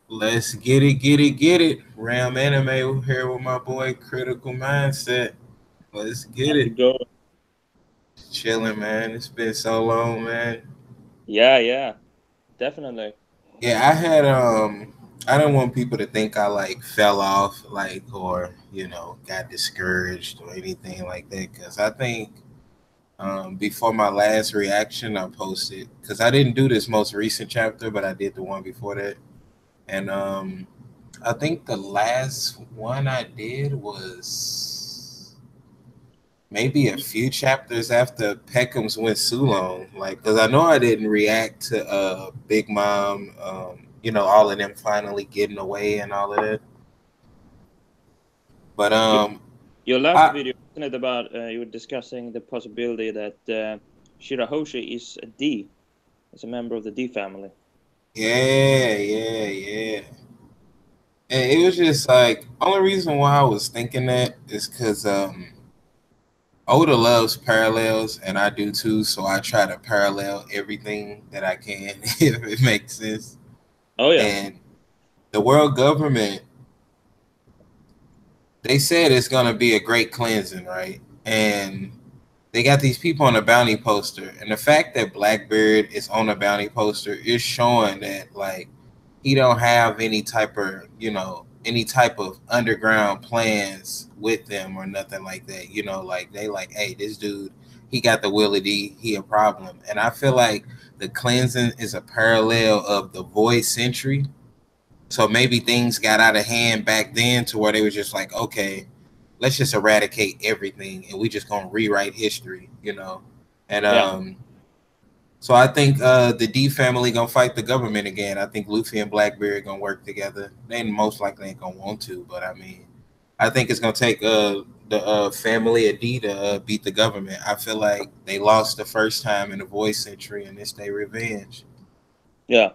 Let's get it, get it, get it. Ram Anime here with my boy Critical Mindset. Let's get How's it. it going? Chilling, man. It's been so long, man. Yeah, yeah, definitely. Yeah, I don't want people to think I like fell off, like, or got discouraged or anything like that. Cause I think before my last reaction, I posted because I didn't do this most recent chapter, but I did the one before that, and I think the last one I did was maybe a few chapters after Peckham's went Sulong. Like, because I know I didn't react to Big Mom, all of them finally getting away and all of that. But Your, your last I video, wasn't it about you were discussing the possibility that Shirahoshi is a D, is a member of the D family. yeah, yeah, yeah. And it was just like only reason why I was thinking that is because Oda loves parallels, and I do too. So I try to parallel everything that I can, if it makes sense. Oh yeah, And the world government, they said it's gonna be a great cleansing, right? And they got these people on a bounty poster, and the fact that Blackbeard is on a bounty poster is showing that like he don't have any type of underground plans with them or nothing like that. Like they like, hey, this dude, he got the Willie D, he a problem. And I feel like the cleansing is a parallel of the void century. So maybe things got out of hand back then to where they were just like, okay, let's just eradicate everything and we just gonna rewrite history. And yeah, so I think the D family gonna fight the government again. I think Luffy and Blackbeard gonna work together. They most likely ain't gonna want to, but I mean, I think it's gonna take the family of D to beat the government. I feel like they lost the first time in the voice century, and it's their revenge. yeah.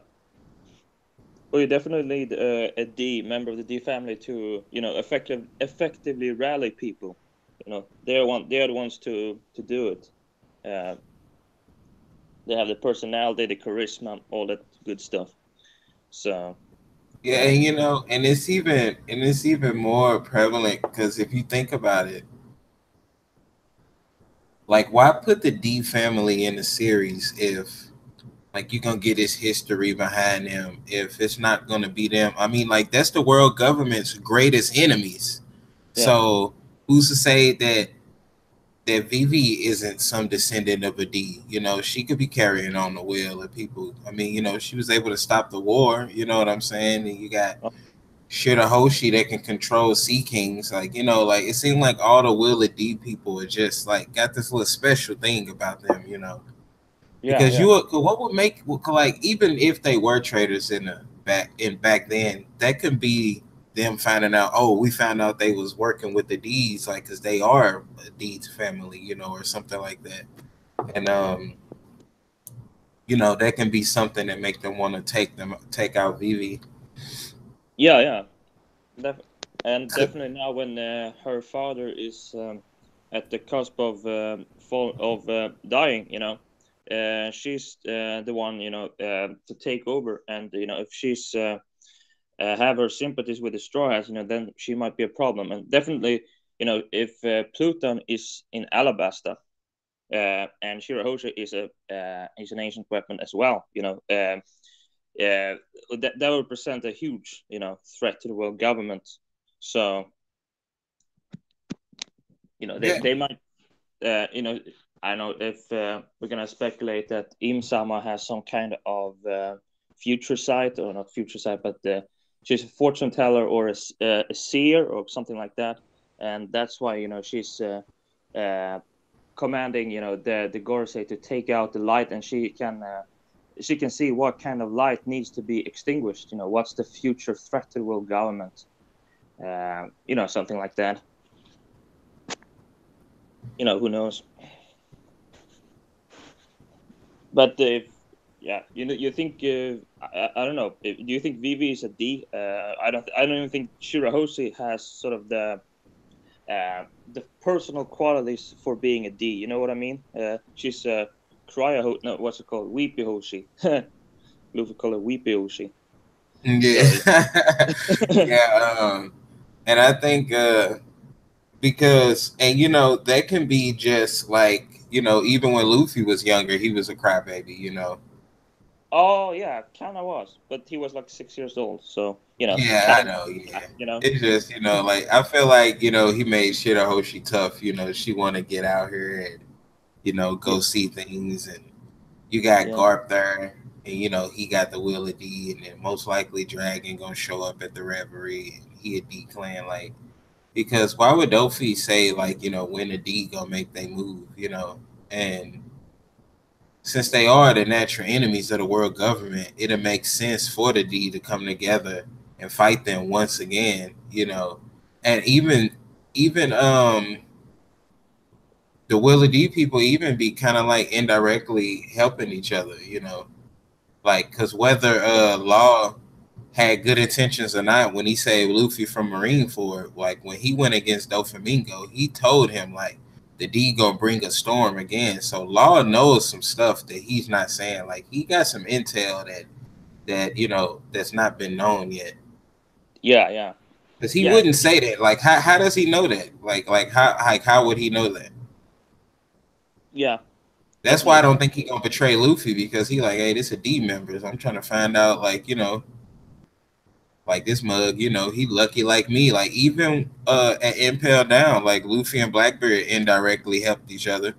Well, you definitely need a D member of the D family to effectively rally people. They're the ones to do it. Uh, they have the personality, the charisma, all that good stuff. So Yeah, yeah, and it's even more prevalent because if you think about it, like why put the D family in the series if like you're gonna get this history behind them if it's not gonna be them. I mean, like that's the world government's greatest enemies. yeah, So who's to say that Vivi isn't some descendant of a D? She could be carrying on the will of people. I mean, she was able to stop the war. You know what I'm saying? And you got oh, Shirahoshi that can control Sea Kings. Like like it seemed like all the will of D people are just like got this little special thing about them. yeah, Because yeah, what would make like even if they were traders back then, that could be them finding out. Oh, we found out they was working with the D's, like because they are a Deeds family, or something like that. And that can be something that make them want to take out Vivi. yeah, yeah. Def- and definitely now when her father is at the cusp of dying, she's the one to take over, and if she's have her sympathies with the Straw Hats, then she might be a problem. And definitely, if Pluton is in Alabasta, and Shirahoshi is an ancient weapon as well, that would present a huge, threat to the world government. So, Yeah, they might, I don't know if we're gonna speculate that Neem-Sama has some kind of future sight, or not future sight, but she's a fortune teller or a seer or something like that, and that's why she's commanding the Gorosei to take out the light, and she can see what kind of light needs to be extinguished. What's the future threat to the world government? Something like that. Who knows? But if yeah, you think I don't know. Do you think Vivi is a D? I don't even think Shirahoshi has sort of the personal qualities for being a D. You know what I mean? She's a no, what's it called? Weepy Hoshi. Luffy call her Weepy Hoshi. So Yeah. Yeah. And I think because and that can be just like even when Luffy was younger, he was a crybaby. oh yeah, kind of was, but he was like 6 years old, so Yeah, I kind know. of, Yeah, you know, it's just like I feel like he made Shirahoshi tough. She want to get out here and yeah, go see things, and you got yeah, Garp there, and he got the Will of D, and then most likely Dragon gonna show up at the Reverie, and he a D clan like because why would Dofi say like when the D gonna make they move, and since they are the natural enemies of the world government, it'll make sense for the D to come together and fight them once again, and even the Will of D people even be kind of like indirectly helping each other, like because whether Law had good intentions or not, when he saved Luffy from Marineford, like when he went against Doflamingo, he told him like the D gonna bring a storm again. So Law knows some stuff that he's not saying. Like he got some intel that that's not been known yet. yeah, yeah, Because he yeah, wouldn't say that. Like how does he know that? Like how would he know that? yeah, That's why I definitely. don't think he gonna betray Luffy because he like, hey, this a D members. I'm trying to find out like like this mug, he lucky like me. Like even at Impel Down, like Luffy and Blackbeard indirectly helped each other.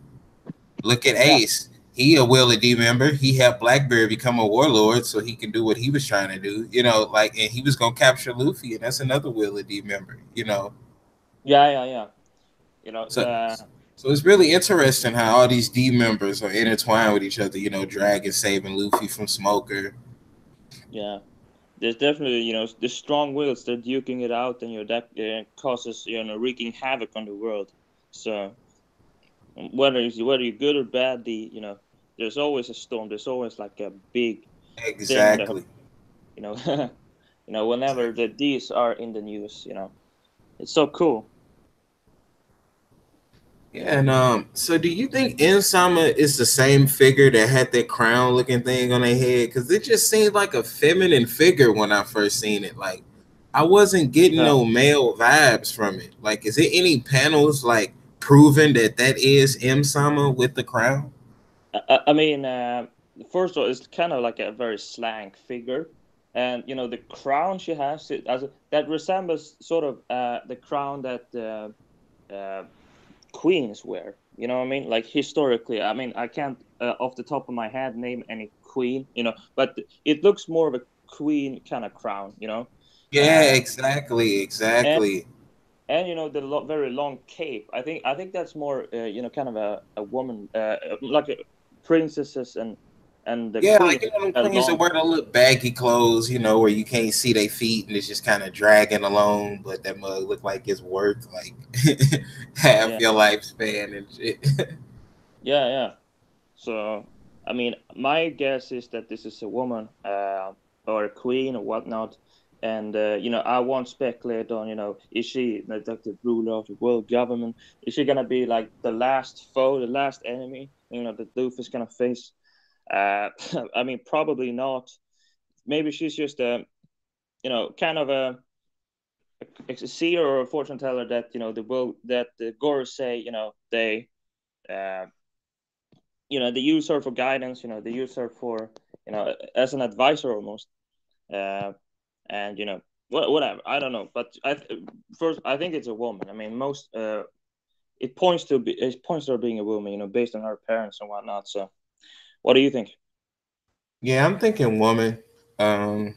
Look at Yeah, Ace. He a Will D member. He helped Blackbeard become a warlord so he can do what he was trying to do. Like and he was gonna capture Luffy, and that's another Will D member. yeah, yeah, yeah. You know, So so it's really interesting how all these D members are intertwined with each other. Dragon saving Luffy from Smoker. yeah. There's definitely, the strong wills. They're duking it out, and that causes, wreaking havoc on the world. So whether you're good or bad, there's always a storm. There's always like a big thing on the, Exactly. you know, whenever the D's are in the news, it's so cool. Yeah, and so do you think Neem-Sama is the same figure that had that crown looking thing on their head? Because it just seemed like a feminine figure when I first seen it. Like I wasn't getting Yeah. no male vibes from it. Like, is it any panels like proving that that is Neem-Sama with the crown? I mean, first of all, it's kind of like a very slank figure, and the crown she has that resembles sort of the crown that queens wear. You know what I mean? Like historically, I mean, I can't off the top of my head name any queen, but it looks more of a queen kind of crown, Yeah, uh, exactly, and exactly. the very long cape. I think that's more kind of a woman, like princesses and the Yeah, like queens them a queens that long. wear the little baggy clothes, where you can't see their feet and it's just kind of dragging along, but that mug look like it's worth like half Yeah, your lifespan and shit. yeah, yeah. So I mean, my guess is that this is a woman, or a queen or whatnot. And I won't speculate on, is she like the ruler of the world government? Is she gonna be like the last foe, the last enemy, that Luffy's gonna face? I mean, probably not. Maybe she's just a, kind of a seer or a fortune teller that the Gores say, uh, they use her for guidance. They use her for, as an advisor almost. Uh, and whatever. I don't know, but first I think it's a woman. I mean, most it points to her being a woman. Based on her parents and whatnot. So, what do you think? Yeah, I'm thinking woman. Um,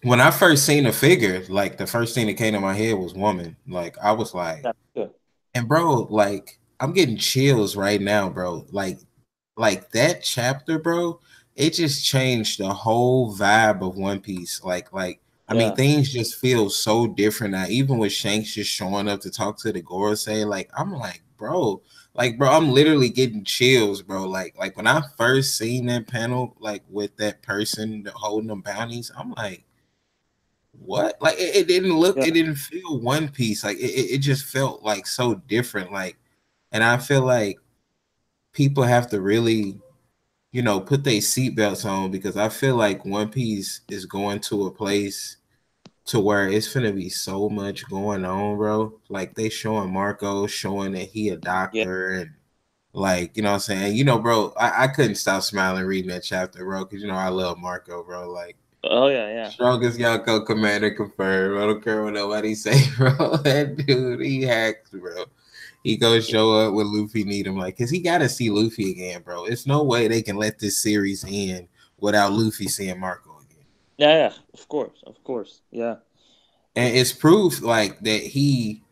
when I first seen the figure, like the first thing that came to my head was woman. Like I was like, That's good. and bro, like I'm getting chills right now, bro. Like that chapter, bro, it just changed the whole vibe of One Piece. Like I mean, Yeah, things just feel so different now. Even with Shanks just showing up to talk to the Gorosei, like I'm like, bro, I'm literally getting chills, bro. Like when I first seen that panel, like with that person holding them bounties, I'm like, what? Like it didn't look, yeah, it didn't feel One Piece. Like it just felt like so different. Like, and I feel like people have to really put their seatbelts on, because I feel like One Piece is going to a place to where it's gonna be so much going on, bro. Like they showing Marco showing that he a Yeah. doctor, and like, what I'm saying, bro, I couldn't stop smiling reading that chapter, bro, because I love Marco, bro. Like, Oh yeah, yeah. strongest Yonko commander confirmed. I don't care what nobody say, bro. That dude, he hacks, bro. He goes Yeah, show up when Luffy need him, like, cause he gotta see Luffy again, bro. It's no way they can let this series end without Luffy seeing Marco again. yeah, yeah. Of course, of course. Yeah, And it's proof like that he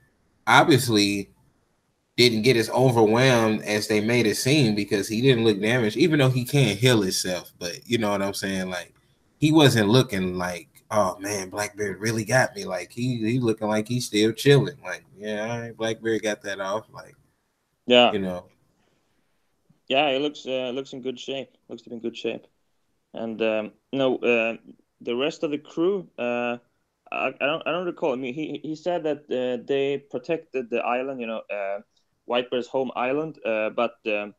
obviously didn't get as overwhelmed as they made it seem, because he didn't look damaged, even though he can't heal himself. But you know what I'm saying? Like, he wasn't looking like, oh man, Blackbeard really got me. Like, he looking like he's still chilling. Like, yeah, all right, Blackbeard got that off. Like, yeah, you know, yeah. It looks in good shape. Looks to be in good shape. And no, the rest of the crew, I don't recall. I mean, he said that they protected the island, Whitebeard's home island, but they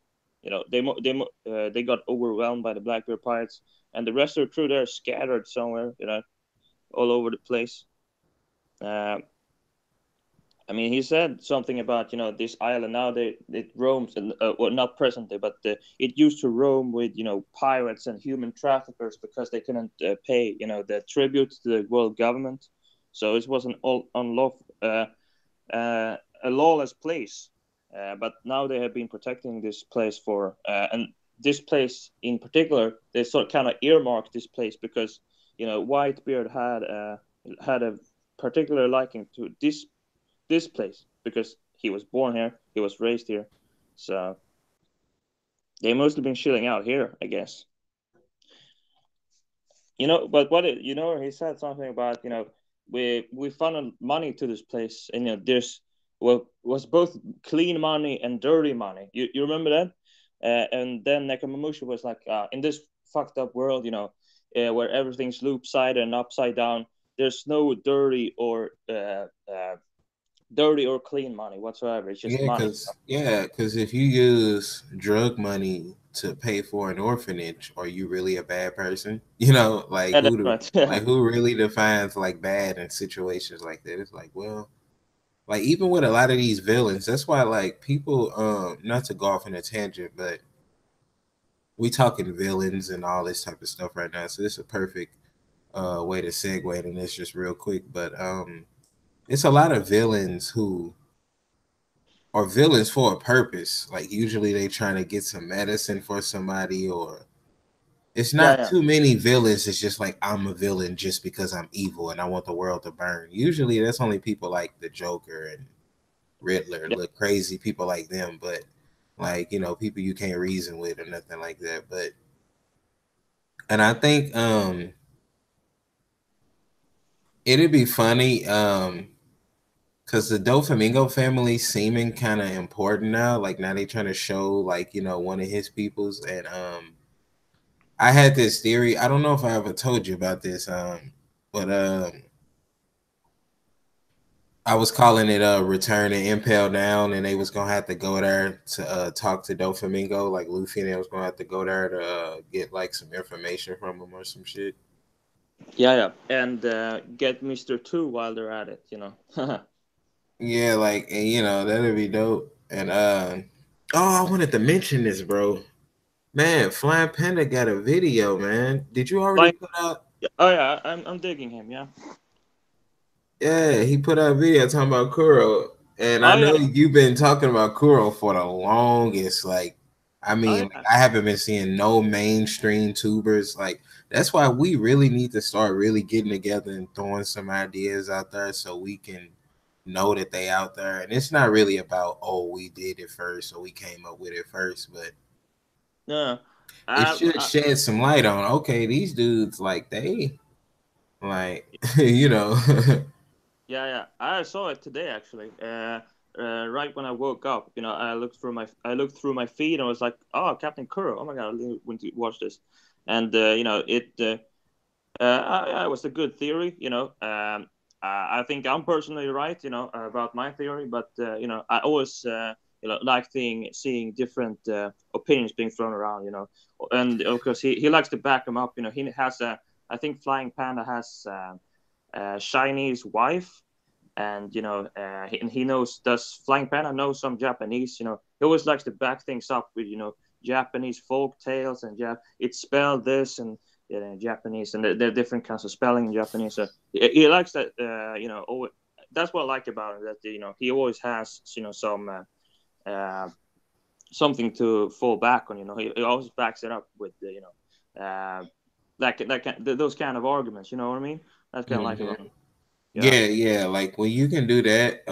got overwhelmed by the Blackbeard pirates, and the rest of the crew they're scattered somewhere, all over the place. Uh, I mean, he said something about this island now it roams, and well, not presently, but it used to roam with pirates and human traffickers because they couldn't pay the tribute to the world government, so it was an all unlawful uh, a lawless place. But now they have been protecting this place for and this place in particular they sort of kind of earmarked this place because Whitebeard had a particular liking to this place because he was born here, he was raised here, so they must have been chilling out here, I guess. But he said something about we funneled money to this place, and there's was both clean money and dirty money. You remember that? And then Nekamamushi was like, in this fucked up world, where everything's loop side and upside down, there's no dirty or clean money whatsoever. It's just yeah, money. because if you use drug money to pay for an orphanage, are you really a bad person? Like Yeah, that's right. who really defines like bad in situations like that? It's like, well, like even with a lot of these villains, that's why like people, not to go off in a tangent, but we talking villains and all this type of stuff right now, so this is a perfect way to segue in this just real quick. But it's a lot of villains who are villains for a purpose. Like usually they trying to get some medicine for somebody, or it's Yeah, not yeah, too many villains. It's just like, I'm a villain just because I'm evil and I want the world to burn. Usually that's only people like the Joker and Riddler, yeah, look crazy people like them, but like, people you can't reason with or nothing like that. But and I think it'd be funny because the Doflamingo family seeming kind of important now. Like now they trying to show like, one of his peoples. And I had this theory. I don't know if I ever told you about this, but I was calling it Return and Impel Down, and they was gonna have to go there to talk to Doflamingo, like Luffy, and they was gonna have to go there to get like some information from him or some shit. yeah. And get Mister Two while they're at it. Yeah, like, and that'd be dope. And oh, I wanted to mention this, bro. Man, Flying Panda got a video, man. Did you already Like, put out? oh yeah, I'm digging him. Yeah. Yeah, he put out a video talking about Kuro. And I Oh know yeah. you've been talking about Kuro for the longest. Like, I Oh mean, like, yeah. I haven't been seeing no mainstream tubers. Like, that's why we really need to start really getting together and throwing some ideas out there so we can know that they out there. And it's not really about, oh, we did it first or we came up with it first, but Yeah. it should I, shed some light on, okay, these dudes, like, they, like, yeah, yeah. I saw it today actually. Right when I woke up, I looked through my feed and was like, oh, Captain Kuro. Oh my god, I want to watch this. And I was a good theory. I think I'm personally right. About my theory, but I always like seeing different opinions being thrown around, and of course he likes to back them up. He has a, I think Flying Panda has a Chinese wife, and he knows, does Flying Panda know some Japanese? He always likes to back things up with Japanese folk tales, and it's spelled this, and Japanese, and there are different kinds of spelling in Japanese. So he likes that. That's what I like about him. That he always has some something to fall back on. He always backs it up with those kind of arguments. You know what I mean? That's kind of like about Mhm. him. Yeah. Yeah. Like when you can do that,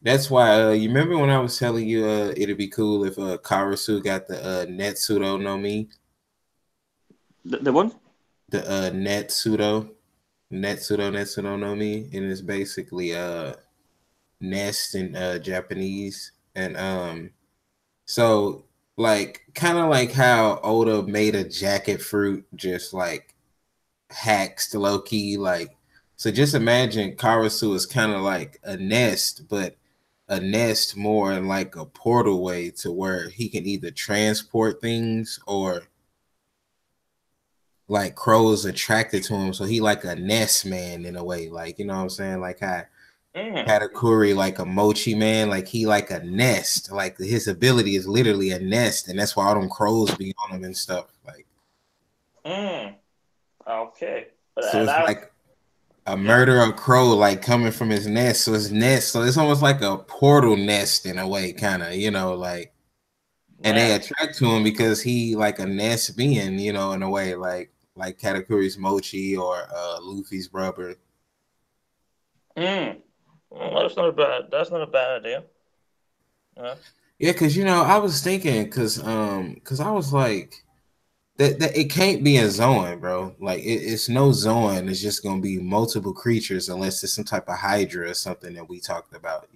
that's why you remember when I was telling you it'd be cool if Karasu got the Netsudo no Mi, The one. the Netsudo no Mi, and it's basically nest in Japanese, and so like kind of like how Oda made a jacket fruit, just like hacks to low key, like, so just imagine Karasu is kind of like a nest, but a nest more in like a portal way to where he can either transport things or like crows attracted to him. So he like a nest man in a way, like, you know what I'm saying? Like how Mm, Katakuri like a mochi man, like he like a nest. Like his ability is literally a nest, and that's why all them crows be on him and stuff. Like, mm, okay. But so it's that, like a yeah. murder crow like coming from his nest. So his nest, so it's almost like a portal nest in a way, kind of, like, and they Man. attract to him because he like a nest being, in a way, like Katakuri's mochi or Luffy's brother. Mm. That's not a bad. That's not a bad idea. Yeah. Yeah, because I was thinking, because I was like, that it can't be a Zoan, bro. Like it's no Zoan. It's just gonna be multiple creatures unless it's some type of Hydra or something that we talked about.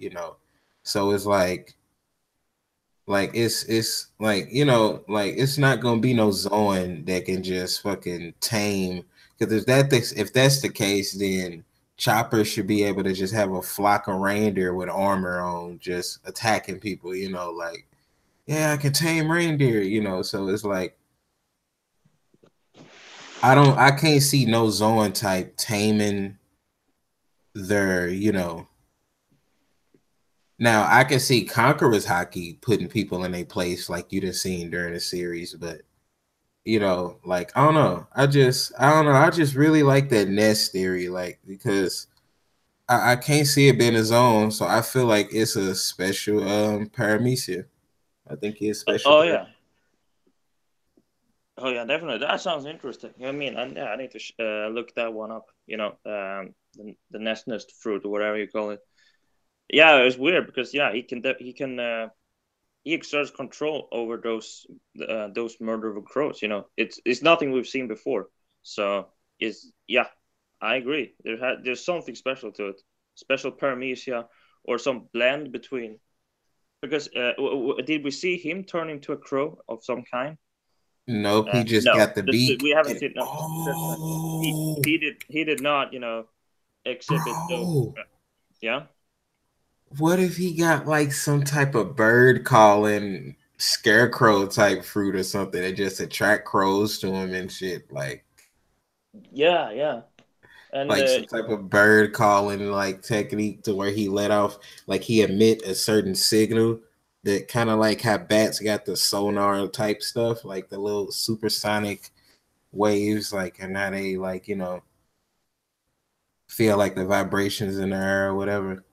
So it's like it's like like it's not gonna be no Zoan that can just fucking tame. Because if that's the case, then Chopper should be able to just have a flock of reindeer with armor on, just attacking people. Like, yeah, I can tame reindeer. So it's like I can't see no Zoan type taming their. Now I can see Conqueror's hockey putting people in a place like you done seen during the series, but like I don't know. I just really like that nest theory, like, because I can't see it being a zone, so I feel like it's a special paramecia. I think it's special. Oh yeah. Oh yeah, definitely. That sounds interesting. I mean, I need to look that one up. The nest fruit or whatever you call it. Yeah, it's weird because yeah, he exerts control over those murder crows. It's nothing we've seen before. So it's yeah, I agree. There's something special to it, special paramecia or some blend between. Because did we see him turn into a crow of some kind? Nope, he just No, got the beak. we haven't And seen. No, definitely. oh, He did not, exhibit those. bro, Yeah. what if he got like some type of bird calling scarecrow type fruit or something that just attract crows to him and shit? Yeah, yeah, and Like some type of bird calling like technique to where he let off, like he emit a certain signal that kind of like how bats got the sonar type stuff, like the little supersonic waves, like, and how they like feel like the vibrations in the air or whatever.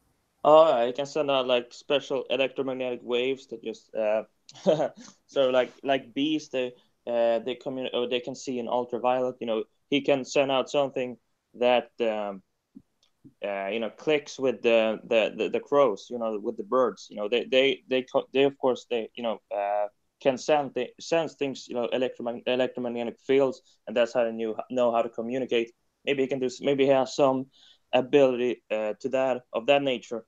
oh, you can send out like special electromagnetic waves that just so like bees they or they can see in ultraviolet. He can send out something that clicks with the crows, with the birds. They of course can sense things, electromagnetic fields, and that's how they know how to communicate. Maybe he can do. Maybe he has some ability to that of that nature.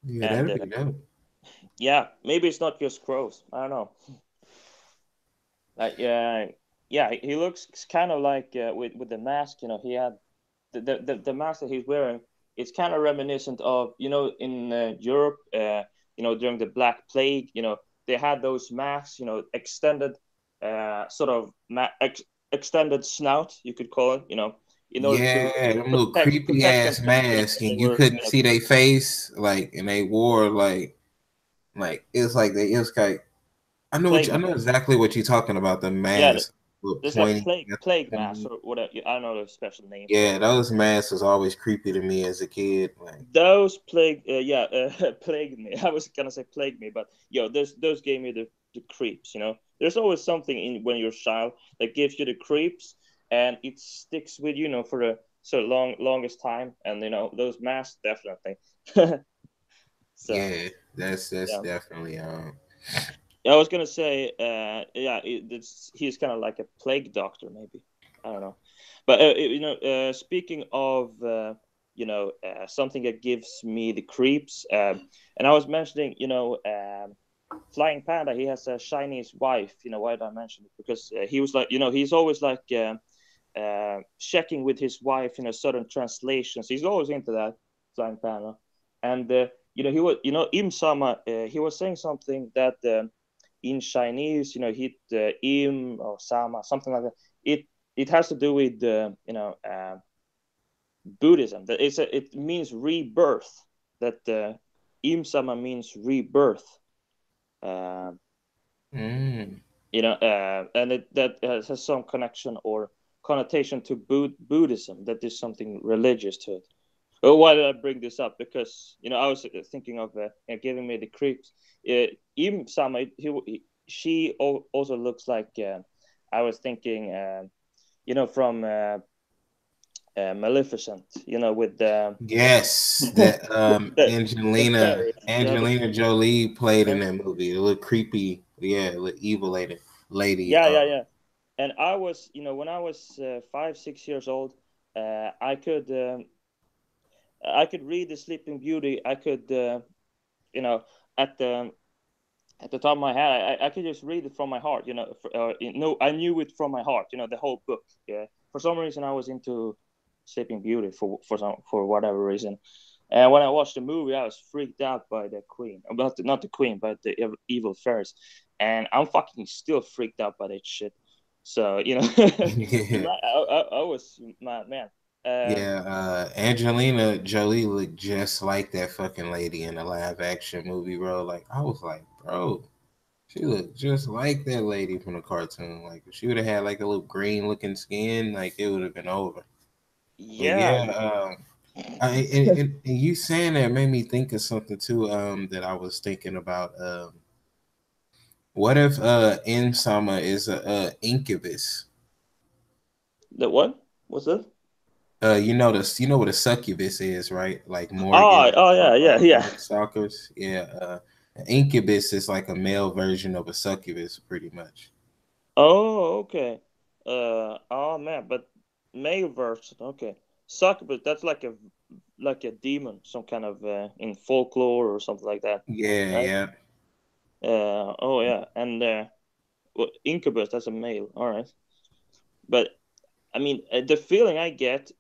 Yeah, And that'd be dope. yeah, maybe it's not just crows. I don't know. Like yeah, he looks kind of like with the mask. He had the mask that he's wearing. it's kind of reminiscent of, in Europe, during the Black Plague, they had those masks, extended, sort of extended snout, you could call it, in order to Yeah, them little creepy protect ass themselves. masks, They and you were, couldn't see their face, like, and they wore like it's like they it was like plague. I know exactly what you're talking about. The Yeah, mask with there's like pointy. plague mask or whatever. I don't know the special name for Yeah, it. those masks was always creepy to me as a kid. Like, Those plague, yeah, plagued me. I was gonna say plague me, but those gave me the creeps. There's always something in when you're a child that gives you the creeps, and it sticks with you, for the longest time. And those masks definitely. So yeah, that's yeah. definitely I was gonna say, yeah, he's kind of like a plague doctor, maybe. I don't know, but speaking of, something that gives me the creeps, and I was mentioning, Flying Panda. He has a Chinese wife. Why did I mention it? Because he was like, he's always like checking with his wife, certain translations. He's always into that, Flying Panda, and he was, Im-Sama. He was saying something that. In Chinese, hit im or sama, something like that. It has to do with Buddhism. That it means rebirth. That im sama means rebirth. Uh, mm, and that has some connection or connotation to Buddhism. That is something religious to it. Well, why did I bring this up? Because I was thinking of giving me the creeps. Im Sama, she also looks like I was thinking, from Maleficent. With yes, that the fairies. Angelina Jolie played in that movie. A little creepy, yeah, a little evil lady. Yeah, yeah, yeah. And I was, when I was 5, 6 years old, I could read the Sleeping Beauty. I could, you know, at the top of my head, I could just read it from my heart. No, I knew it from my heart. The whole book. Yeah. For some reason, I was into Sleeping Beauty for whatever reason. And when I watched the movie, I was freaked out by the queen. Not the queen, but the evil fairies. And I'm fucking still freaked out by that shit. So Yeah. I was man. Um, Yeah, Angelina Jolie looked just like that fucking lady in the live action movie, bro. Like, I was like, bro, she looked just like that lady from the cartoon. Like, if she would have had like a little green looking skin, like it would have been over. But yeah, yeah, and you saying that made me think of something too. That I was thinking about. What if in summer is a incubus? the what? What's that? You know what a succubus is, right? Like Oh, Morgan oh from yeah, yeah, yeah. Darkstalkers. Yeah, an incubus is like a male version of a succubus, pretty much. Oh, okay. Oh man, but male version. Okay, succubus. That's like a demon, some kind of in folklore or something like that, Yeah, right? yeah, Oh yeah, and incubus. That's a male. All right, but I mean, the feeling I get,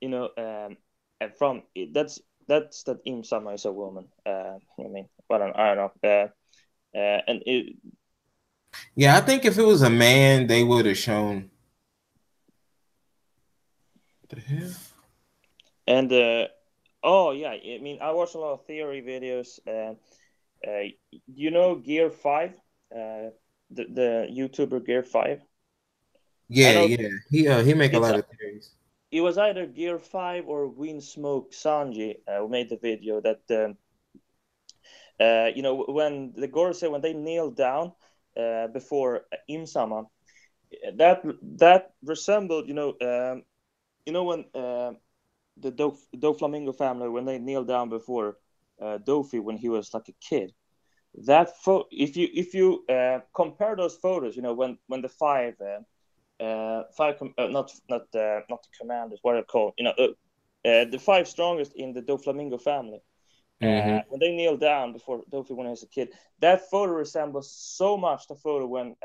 from that's that Im Sama is a woman. I mean, I don't know. And yeah. I think if it was a man, they would have shown. The hell? and oh yeah, I mean, I watch a lot of theory videos. Uh, Gear 5, the YouTuber Gear 5. I Yeah, know yeah. He make a it's lot of theories. it was either Gear 5 or Windsmoke Sanji who made the video that when the Gorse, when they kneel down before Imsama, that resembled, when the Doflamingo family, when they kneel down before Dofi when he was like a kid. If you compare those photos, when the not the commanders, what are they called? The five strongest in the Doflamingo family. Hmm. When they kneel down before Dofi when he was a kid, that photo resembles so much the photo when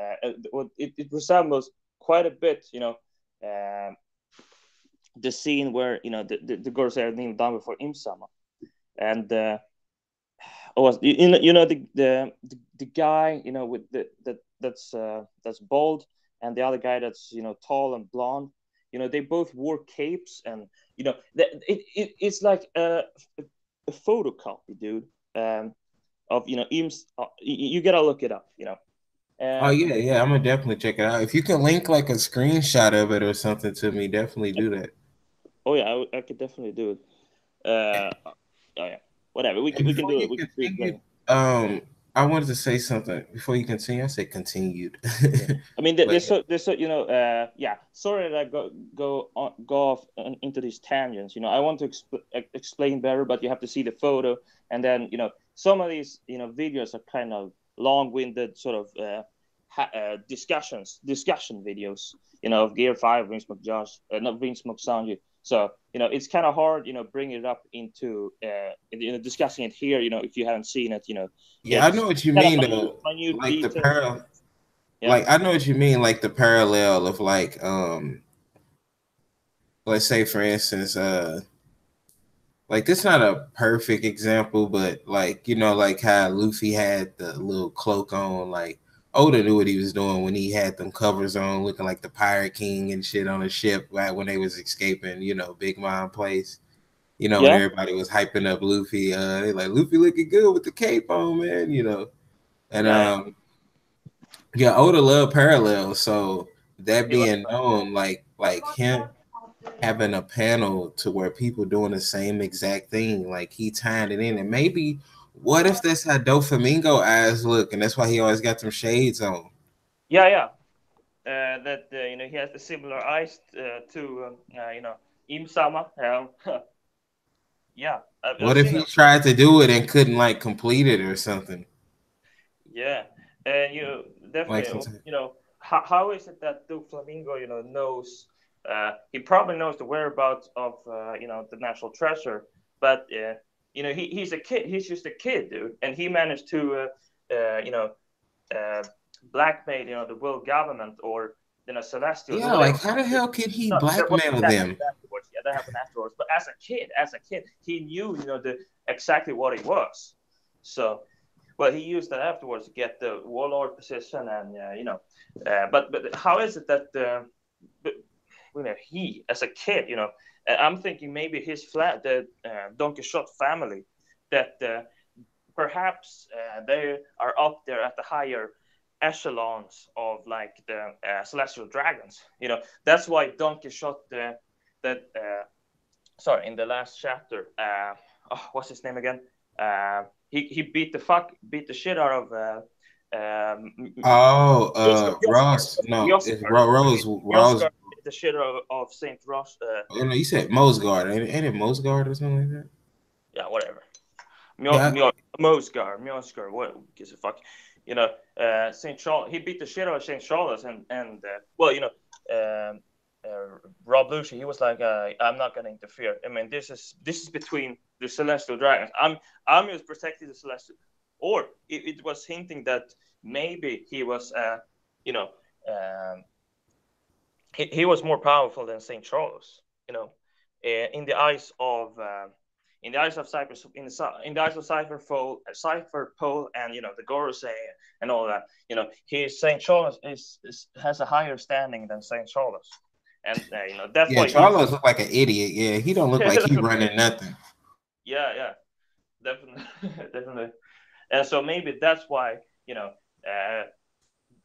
it resembles quite a bit, the scene where the Gorsair kneel down before Imsama. and was the guy with that's bald, and the other guy that's tall and blonde. They both wore capes, and it's like a photocopy, dude. Of Eames. You gotta look it up. Oh And yeah, yeah. I'm gonna definitely check it out. If you can link like a screenshot of it or something to me, definitely do that. oh yeah, I could definitely do it. Oh yeah, whatever. We And can we can before do you it. We can do it continue, later. um, I wanted to say something before you continue. I said continued, Yeah. I mean, but there's so yeah. Sorry that I go off into these tangents. I want to explain better, but you have to see the photo, and then some of these videos are kind of long-winded, sort of discussion videos. Of Gear 5, Vince McJosh, not Vince McSanji. So it's kind of hard, bringing it up into discussing it here. If you haven't seen it, yeah, I know it's what you kind of mean though. minute Like the details. Yeah. like I know what you mean. Like the parallel of like let's say for instance like this not a perfect example, but like like how Luffy had the little cloak on, like Oda knew what he was doing when he had them covers on, looking like the Pirate King and shit on the ship, right when they was escaping, Big Mom Place. When Yeah. everybody was hyping up Luffy, they like Luffy looking good with the cape on, man. And Yeah. Yeah. yeah, Oda loved parallels, so that He loves being known, like him having a panel to where people doing the same exact thing. Like he tied it in, and maybe what if that's how Doflamingo eyes look, and that's why he always got them shades on. Yeah, yeah. That he has the similar eyes to Neem-Sama. Yeah, I've What if seen he it. tried to do it and couldn't like complete it or something? Yeah, and Like definitely sometimes, how is it that Doflamingo knows? He probably knows the whereabouts of the national treasure, but he's a kid. He's just a kid, dude, and he managed to uh, blackmail the world government or celestials. yeah, Well, like how the hell could he blackmail that them? happened afterwards. Yeah, that happened afterwards. But as a kid, he knew the exactly what he was. So, well, he used that afterwards to get the warlord position, and but how is it that but, he as a kid, I'm thinking maybe the Don Quixote family, that perhaps they are up there at the higher echelons of like the celestial dragons. That's why Don Quixote, that sorry, in the last chapter, what's his name again? He beat the shit out of Oh, Mjoscar. Ross, no, it's Mjoscar. Rose. Mjoscar beat the shit out of Saint Ross. Oh, no, you said Mosgard, ain't it Mosgard or something like that? Yeah, whatever. Yeah, Mjoscar, what gives a fuck? Saint Charles. He beat the shit out of Saint Charles, and well, Rob Lucci. He was like, I'm not gonna interfere. I mean, this is between the celestial dragons. I'm just protecting the celestial. Or it was hinting that maybe he was, you know, um, he was more powerful than Saint Charles. You know, in the eyes of. In the eyes of Cypher, in the eyes of Cypher Pole, and the Gorosei and all that, his Saint Charles has a higher standing than Saint Charles, and that's yeah. why he's Charlos look like an idiot. Yeah, he don't look like he running nothing. yeah, yeah, definitely, definitely, and so maybe that's why uh,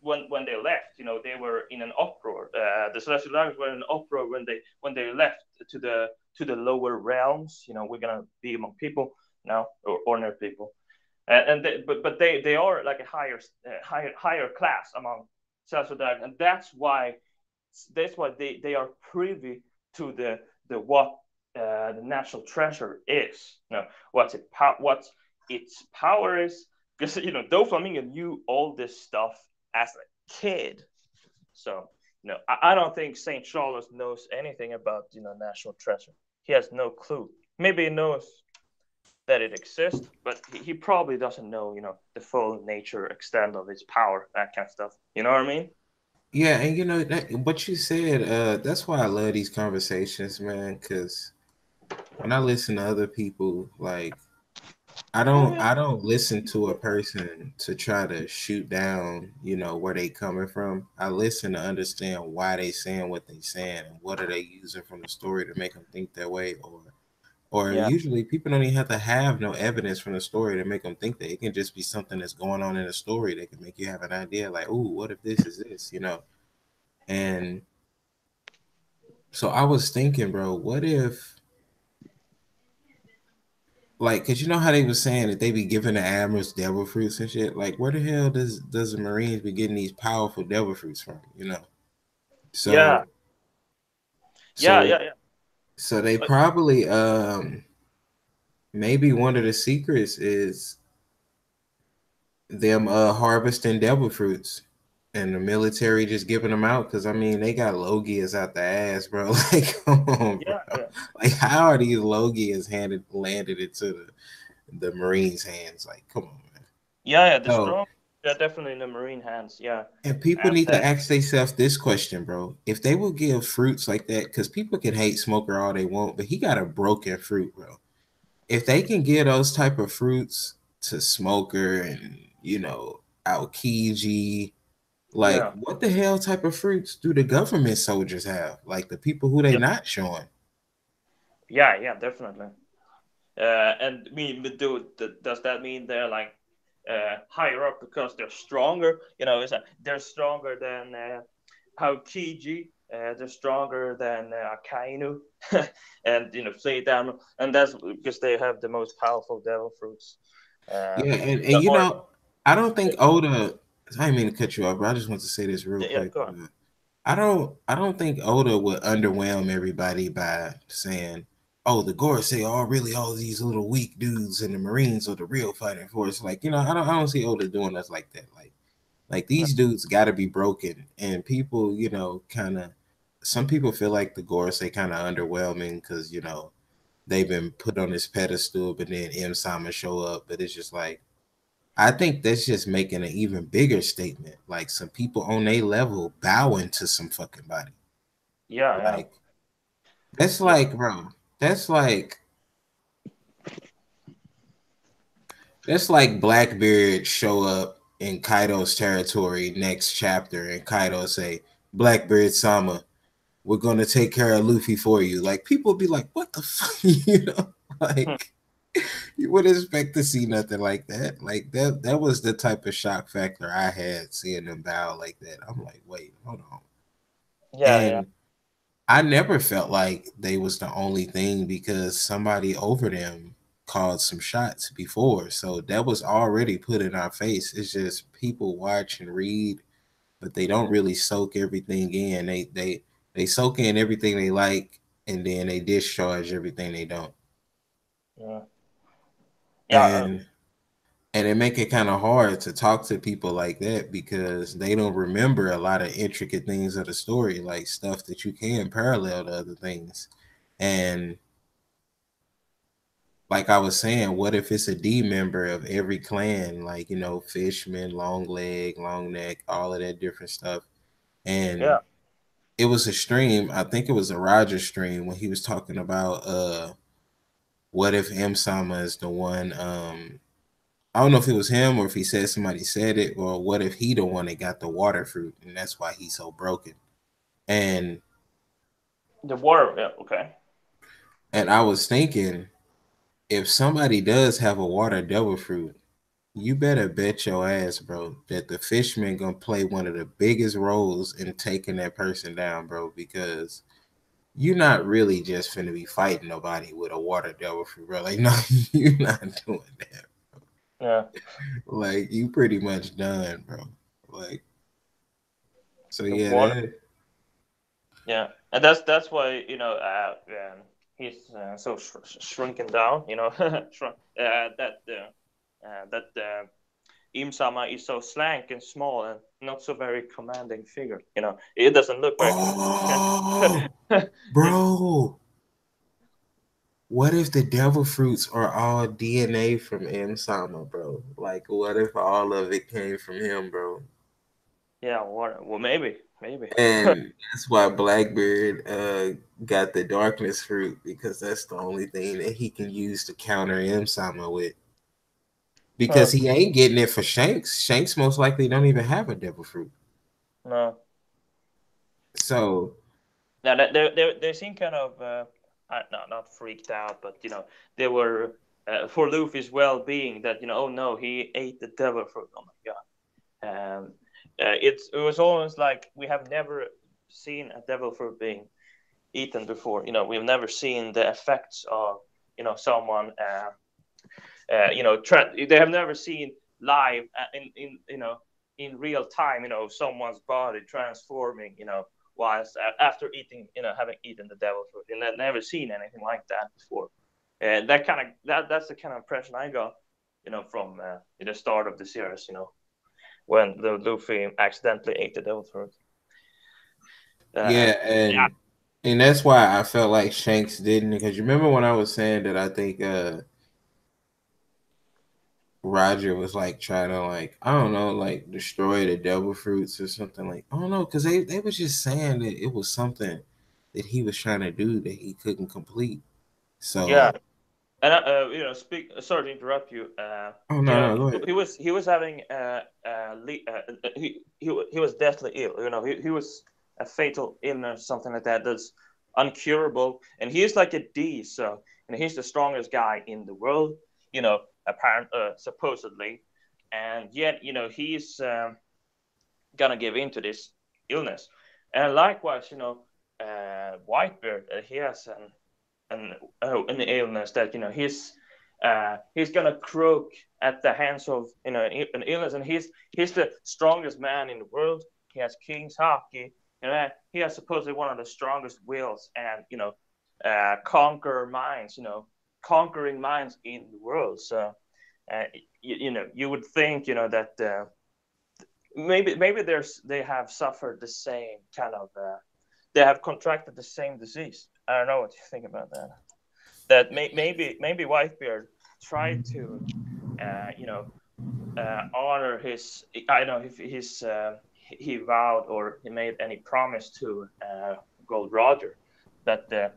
when they left, they were in an uproar. The Celestial Dragons were in an uproar when they left to the lower realms. We're gonna be among people now, or ordinary people, and but they are like a higher class among Celestial Dragons, and that's why they are privy to the what the national treasure is. What its power is, because Doflamingo knew all this stuff as a kid. So I don't think Saint Charles knows anything about national treasure. He has no clue. Maybe he knows that it exists, but he probably doesn't know the full nature, extent of its power, that kind of stuff. You know what I mean? Yeah, and that what you said, that's why I love these conversations, man. Because when I listen to other people, like I don't listen to a person to try to shoot down, where they coming from. I listen to understand why they saying what they saying and what are they using from the story to make them think that way, or Yeah, usually people don't even have to have no evidence from the story to make them think that. It can just be something that's going on in the story that can make you have an idea like, "Ooh, what if this is this?" And so I was thinking, bro, what if, like, cause you know how they was saying that they be giving the admirals devil fruits and shit. Like, where the hell does the Marines be getting these powerful devil fruits from? yeah, So yeah, so yeah, yeah. so they Uh, probably maybe one of the secrets is them harvesting devil fruits and the military just giving them out. Cause I mean they got Logias out the ass, bro. Like, come on, bro. yeah, yeah, Like, how are these Logias landed into the Marines' hands? Like, come on, man. yeah, yeah. The So, strong, yeah, definitely in the marine hands. Yeah, and people and need to ask themselves this question, bro. If they will give fruits like that, because people can hate Smoker all they want, but he got a broken fruit, bro. If they can give those type of fruits to Smoker and Aokiji, like yeah, what the hell type of fruits do the government soldiers have? Like the people who they yeah, not showing. yeah, yeah, definitely. And me, but does that mean they're like higher up because they're stronger? It's like they're stronger than Haokiji. They're stronger than Akainu, and play down, and that's because they have the most powerful devil fruits. Yeah, and Or I don't think Oda. I didn't mean to cut you off, but I just want to say this real yeah, quick. go on. I don't think Oda would underwhelm everybody by saying, "Oh, the Gorosei are really all these little weak dudes, and the Marines are the real fighting force." Like, I don't see Oda doing us like that. Like these dudes got to be broken, and people, kind of. Some people feel like the Gorosei kind of underwhelming because they've been put on this pedestal, but then M-Sama show up, but it's just like. I think that's just making an even bigger statement. Like some people on their level bowing to some fucking body. Yeah, yeah, Like that's yeah, like, bro. That's like that's like Blackbeard show up in Kaido's territory next chapter, and Kaido say, "Blackbeard Sama, we're gonna take care of Luffy for you." Like people be like, "What the fuck?" hmm, Like you would expect to see nothing like that. Like that was the type of shock factor I had seeing them bow like that. I'm like, wait, hold on. yeah, yeah, And I never felt like they was the only thing because somebody over them called some shots before. So that was already put in our face. It's just people watch and read, but they don't really soak everything in. They soak in everything they like and then they discharge everything they don't. yeah, yeah, And it make it kind of hard to talk to people like that because they don't remember a lot of intricate things of the story, like stuff that you can parallel to other things. And like I was saying, what if it's a D member of every clan, like Fishman, Long Leg, Long Neck, all of that different stuff. yeah. And it was a stream, I think it was a Roger stream when he was talking about what if M Sama is the one. I don't know if it was him or if he said somebody said it, or what if he the one that got the water fruit and that's why he's so broken. And The war. Yeah, okay. I was thinking, if somebody does have a water devil fruit, you better bet your ass, bro, that the fishman gonna play one of the biggest roles in taking that person down, bro, because you're not really just finna be fighting nobody with a water devil fruit, bro. Like, no, you're not doing that. Yeah, Like, you pretty much done, bro. Like, so the yeah, water. that. Yeah, and that's why he's so shrunken down. Shrunk. That Im-Sama is so slank and small and not so very commanding figure. It doesn't look very Oh, commanding. bro. What if the devil fruits are all DNA from M Sama, bro? Like, what if all of it came from him, bro? Yeah, water. Well, maybe. And that's why Blackbeard got the darkness fruit because that's the only thing that he can use to counter M Sama with. because Huh. he ain't getting it for Shanks. Shanks most likely don't even have a devil fruit. No. So Now they seem kind of not freaked out, but they were for Luffy's well-being that oh no, he ate the devil fruit. Oh my god. It was almost like we have never seen a devil fruit being eaten before. We've never seen the effects of someone. They have never seen live in real time. Someone's body transforming. Whilst after eating, having eaten the devil fruit, and I've never seen anything like that before. And that's the kind of impression I got, from the start of the series. When the Luffy accidentally ate the devil fruit. yeah, Yeah, and that's why I felt like Shanks didn't, because you remember when I was saying that I think Roger was like trying to like I don't know like destroy the devil fruits or something like I don't know because they was just saying that it was something that he was trying to do that he couldn't complete. yeah. So And speak. Sorry to interrupt you. oh no go ahead. He was having he was deathly ill. He was a fatal illness, something like that. That's uncurable, and he's like a D. So he's the strongest guy in the world. Supposedly, and yet he's gonna give in to this illness. And likewise, Whitebeard, he has an illness that he's gonna croak at the hands of an illness, and he's the strongest man in the world. He has King's hockey. He has supposedly one of the strongest wills and conquer minds. Conquering minds in the world. So you would think that maybe they have suffered the same kind of they have contracted the same disease. I don't know what you think about that. Maybe Whitebeard tried to honor his. I don't know if he vowed or he made any promise to Gold Roger that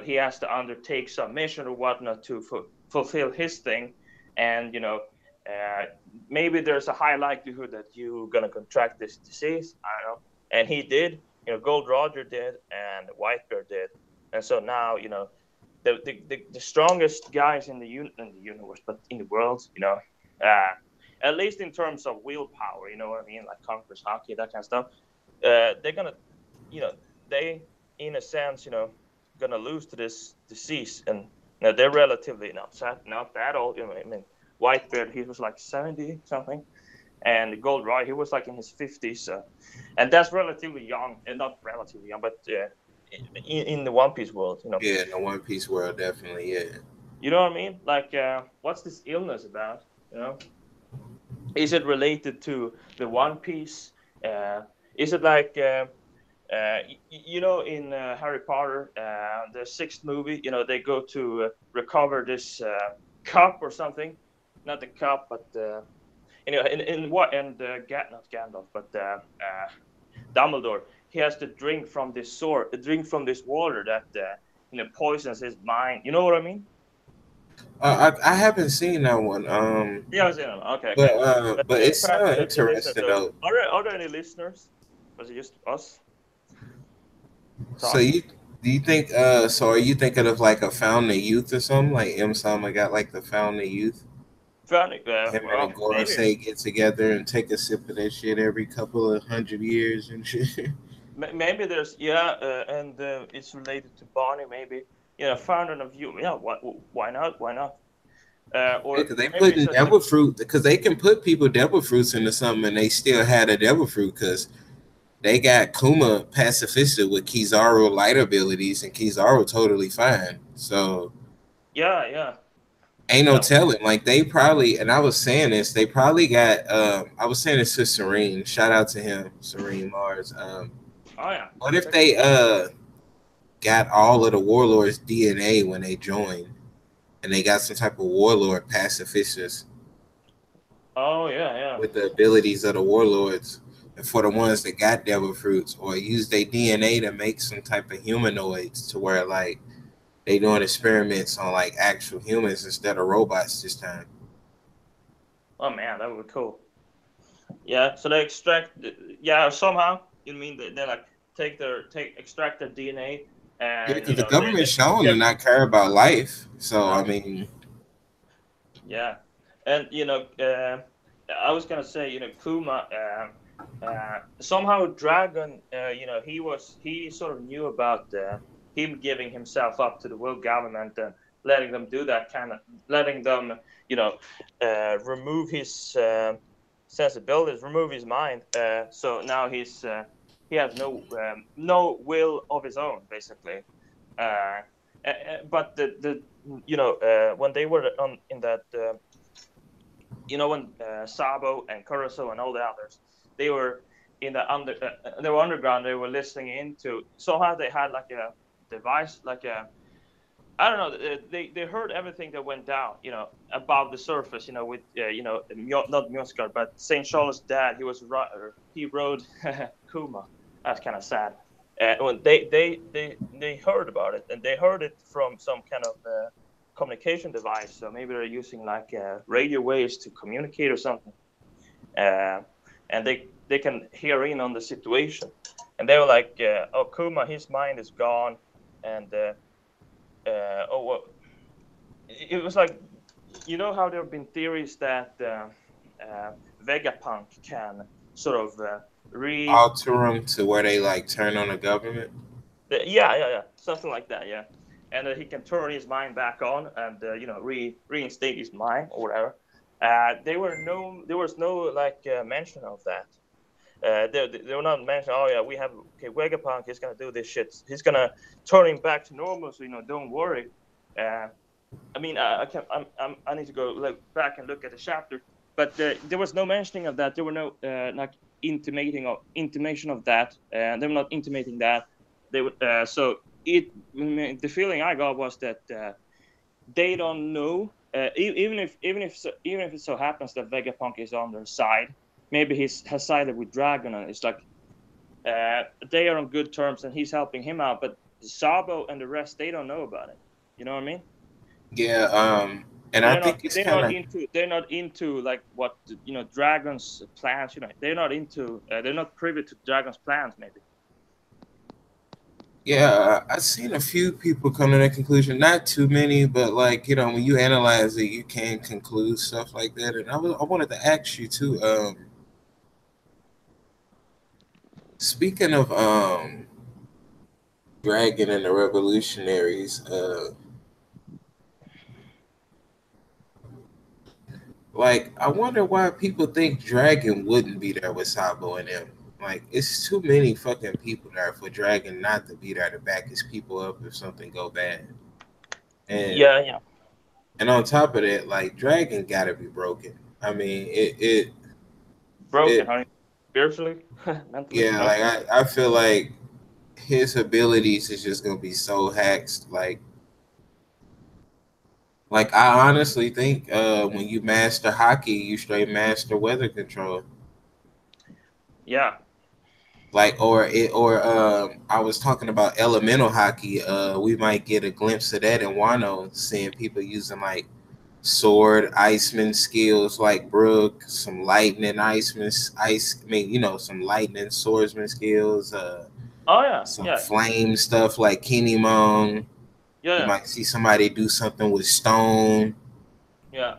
he has to undertake some mission or whatnot to fulfill his thing, and maybe there's a high likelihood that you're gonna contract this disease. I don't know, and he did. Gold Roger did, and Whitebeard did, and so now the strongest guys in the universe, but in the world, uh, at least in terms of willpower, you know what I mean, like conquers hockey, that kind of stuff. They're gonna, they in a sense, gonna lose to this disease, and they're relatively not that old. I mean, Whitebeard, he was like 70 something, and Gold Roger, he was like in his 50s, and that's relatively young, and not relatively young, but in the One Piece world, Yeah, in the One Piece world, definitely. Yeah. You know what I mean? Like, what's this illness about? Is it related to the One Piece? Is it like, in Harry Potter, the sixth movie? They go to recover this cup or something. Not the cup, but in what? And not Gandalf, but Dumbledore. He has to drink from this water that poisons his mind. You know what I mean? I haven't seen that one. Yeah, I was in them. Okay. But it Perhaps sounds the listeners interesting don't. though. Are there any listeners? Was it just us So talking? you do you think so are you thinking of like a founding youth or something like Neem-Sama got like the founding youth? Funny. Him and a Well, maybe. Gorosei get together and take a sip of that shit every couple of 100 years and shit. Maybe there's and it's related to Barney. Maybe fountain of youth. Yeah, why not? Why not? Or Because they maybe put it's in just devil fruit because they can put people devil fruits into something and they still had a devil fruit because they got Kuma pacifistic with Kizaru light abilities and Kizaru totally fine. So yeah, yeah. ain't no No. telling. Like they probably, and I was saying this, they probably got. I was saying this to Serene. Shout out to him, Serene Mars. Oh yeah. What if Check it. they got all of the warlords' DNA when they joined, and they got some type of warlord pacifist Oh yeah, yeah. with the abilities of the warlords, and for the ones that got devil fruits, or use their DNA to make some type of humanoids to where like they doing experiments on like actual humans instead of robots this time. Oh man, that would be cool. Yeah, so they extract. Yeah, somehow you mean they like take extract their DNA, Yeah, and because the government's shown to get not care about life. So I no. mean, Yeah, and I was gonna say, Kuma, somehow Dragon, he sort of knew about him giving himself up to the world government and letting them do that kind of, letting them, remove his sensibilities, remove his mind. So now he has no will of his own, basically. Uh, but the when they were on in that when Sabo and Kuroso and all the others, they were in the they were underground. They were listening into, somehow they had like a device, like a, I don't know. They heard everything that went down, above the surface. With not Mjosgard, but Saint Charles' dad. He rode Kuma. That's kind of sad. And when they heard about it, and they heard it from some kind of communication device. So maybe they're using like radio waves to communicate or something. Uh, and they can hear in on the situation. And they were like, "Oh, Kuma, his mind is gone," and oh, well, it was like, how there have been theories that Vegapunk can sort of re alter them to where they like turn on the government. yeah, something like that, yeah, and he can turn his mind back on and reinstate his mind or whatever. There was no like mention of that. They were not mentioned. Oh yeah, we have, okay, Vegapunk is gonna do this shit. He's gonna turn him back to normal. So don't worry. Uh, I mean, I need to go back and look at the chapter, but there was no mentioning of that. There were no like intimation of that. They were not intimating that. They would so it. The feeling I got was that they don't know. Even if it so happens that Vegapunk is on their side, maybe has sided with Dragon, and it's like they are on good terms, and he's helping him out. But Sabo and the rest, they don't know about it. You know what I mean? Yeah, and I think it's kind of They're not into like what Dragon's plans. They're not privy to Dragon's plans. Maybe. yeah. I've seen a few people come to that conclusion. Not too many, but like when you analyze it, you can conclude stuff like that. And I wanted to ask you too. Speaking of Dragon and the Revolutionaries, like I wonder why people think Dragon wouldn't be there with Sabo and them. Like it's too many fucking people there for Dragon not to be there to back his people up if something go bad. And Yeah, yeah. and on top of that, like Dragon gotta be broken. I mean, Broken, it honey. Spiritually, mentally. yeah, No. like I feel like his abilities is just gonna be so hacked. Like I honestly think when you master hockey, you straight master weather control. Yeah. Like or I was talking about elemental hockey. We might get a glimpse of that in Wano, seeing people using like sword iceman skills like Brook, some lightning iceman ice. I mean, some lightning swordsman skills. Oh yeah, Some yeah, flame stuff like Kinemon. yeah, You yeah, might see somebody do something with stone. yeah,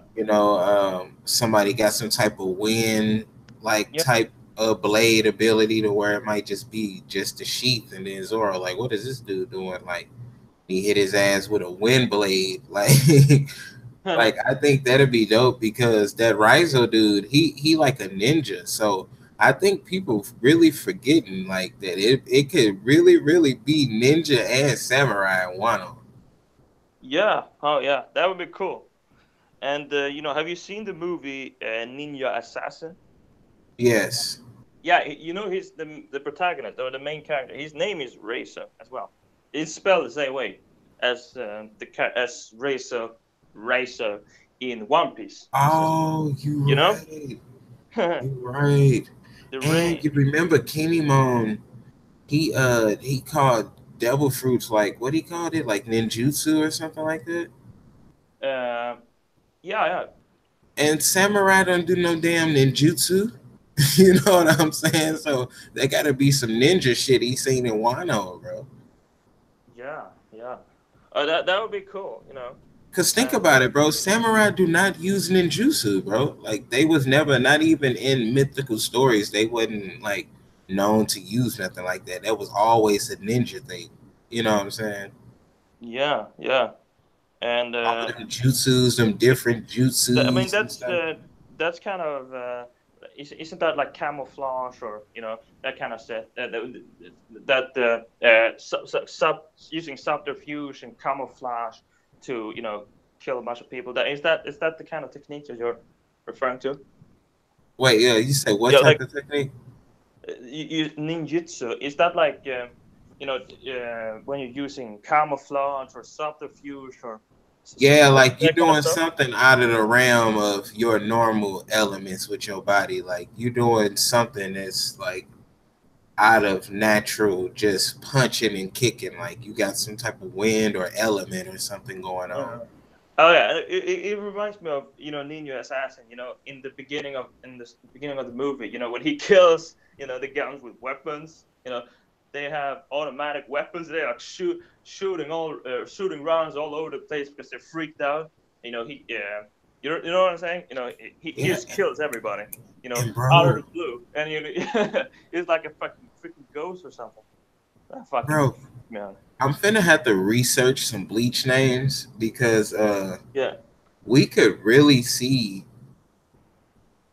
Somebody got some type of wind like yeah, type of blade ability to where it might just be just a sheath, and then Zoro like, what is this dude doing? Like he hit his ass with a wind blade. Like like I think that'd be dope because that Raizo dude, he like a ninja. So I think people really forgetting like that it could really be ninja and samurai in Wano. yeah. Oh yeah, that would be cool. And have you seen the movie Ninja Assassin? Yes. Yeah, he's the protagonist or the main character. His name is Reizo as well. It's spelled the same way as as Reizo in One Piece. So Oh, you you know, right. the You right. And rain. you remember Kinemon, he called devil fruits like what he called it? Like ninjutsu or something like that? Uh, yeah, yeah. And samurai don't do no damn ninjutsu. You know what I'm saying? So there gotta be some ninja shit he seen in Wano, bro. Yeah, yeah. That would be cool, you know. Cause think And about it, bro. Samurai do not use ninjutsu, bro. Like they was never, not even in mythical stories, they wasn't like known to use nothing like that. That was always a ninja thing. You know what I'm saying? yeah, yeah. And All of them jutsus, them different I mean, jutsus and stuff. that's kind of isn't that like camouflage or that kind of stuff using subterfuge and camouflage to kill a bunch of people. That the kind of technique that you're referring to? Wait, yeah, you say what Yeah, type like of technique? ninjutsu. Is that like when you're using camouflage or subterfuge or Yeah, like you're that kind of doing stuff? something out of the realm of your normal elements with your body. Like you're doing something that's like out of natural, just punching and kicking. Like you got some type of wind or element or something going on. Uh-huh. Oh yeah, it reminds me of Ninja Assassin. In the beginning of the movie, when he kills the guns with weapons. They have automatic weapons. They are shooting rounds all over the place because they're freaked out. He you know what I'm saying. He Yeah, just kills everybody. and Out of bro, the blue, and it's like a fucking freaking ghost or something. That fucking bro, man. I'm finna have to research some bleach names because Yeah. we could really see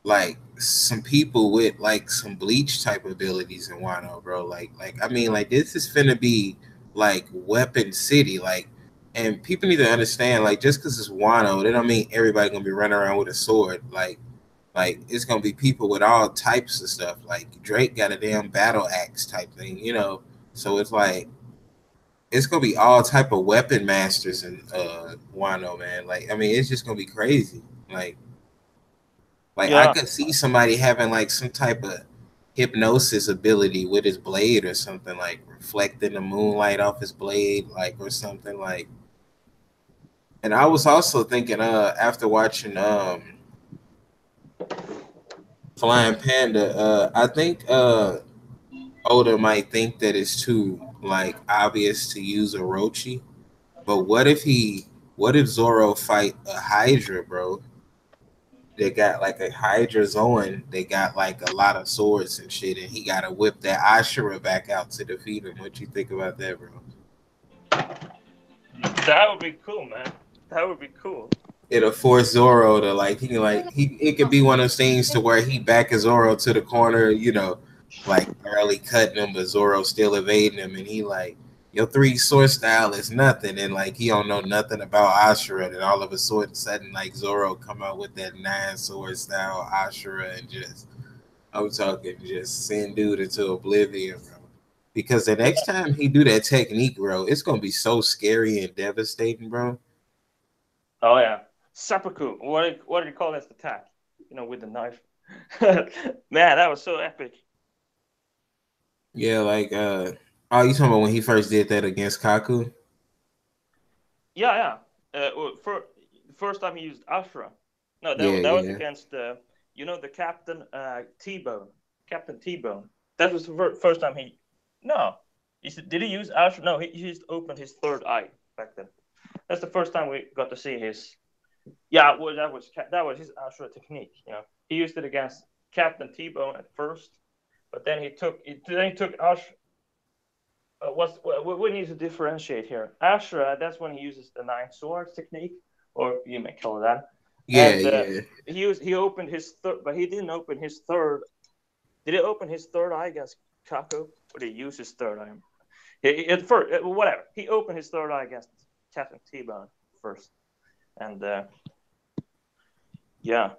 like some people with like some bleach type abilities in Wano, bro. Like I mean, like this is finna be like Weapon City, like, and people need to understand, like, just because it's Wano, that don't mean everybody gonna be running around with a sword, like it's gonna be people with all types of stuff. Like Drake got a damn battle axe type thing, you know. So it's like it's gonna be all type of weapon masters in Wano, man. Like I mean, it's just gonna be crazy. Like I Yeah. could see somebody having like some type of hypnosis ability with his blade or something, like reflecting the moonlight off his blade, like or something like. And I was also thinking, after watching Flying Panda, I think Oda might think that it's too like obvious to use Orochi. But what if Zoro fight a Hydra, bro? They got like a Hydrazoan. They got like a lot of swords and shit, and he got to whip that Ashura back out to defeat him. What you think about that, bro? That would be cool, man. That would be cool. It'll force Zoro to like it could be one of those things to where he back Zoro to the corner, you know, like barely cutting him, but Zoro still evading him, and he like your three sword style is nothing, and like he don't know nothing about Ashura, and all of a sudden like Zoro come out with that nine sword style Ashura and just I'm talking just send dude into oblivion, bro. Because the next time he do that technique, bro, it's gonna be so scary and devastating, bro. Oh yeah, seppuku. What do you call this attack? With the knife. Man, that was so epic. Yeah, like oh, you talking about when he first did that against Kaku? Yeah, yeah. For the first time he used Ashra. No, Yeah, that was yeah. against the Captain T-Bone. Captain T-Bone. That was the first time he. No, did he use Ashra? No, he just opened his third eye back then. That's the first time we got to see his. Yeah, well, that was his Ashra technique. He used it against Captain T-Bone at first, but then he took Ash. We need to differentiate here. Ashra, that's when he uses the nine swords technique, or you may call it that. Yeah, And yeah. he opened his third, but he didn't open his third. Did he open his third eye against Kako, or did he use his third eye? At first, whatever. He opened his third eye against Captain T-Bone first, and yeah.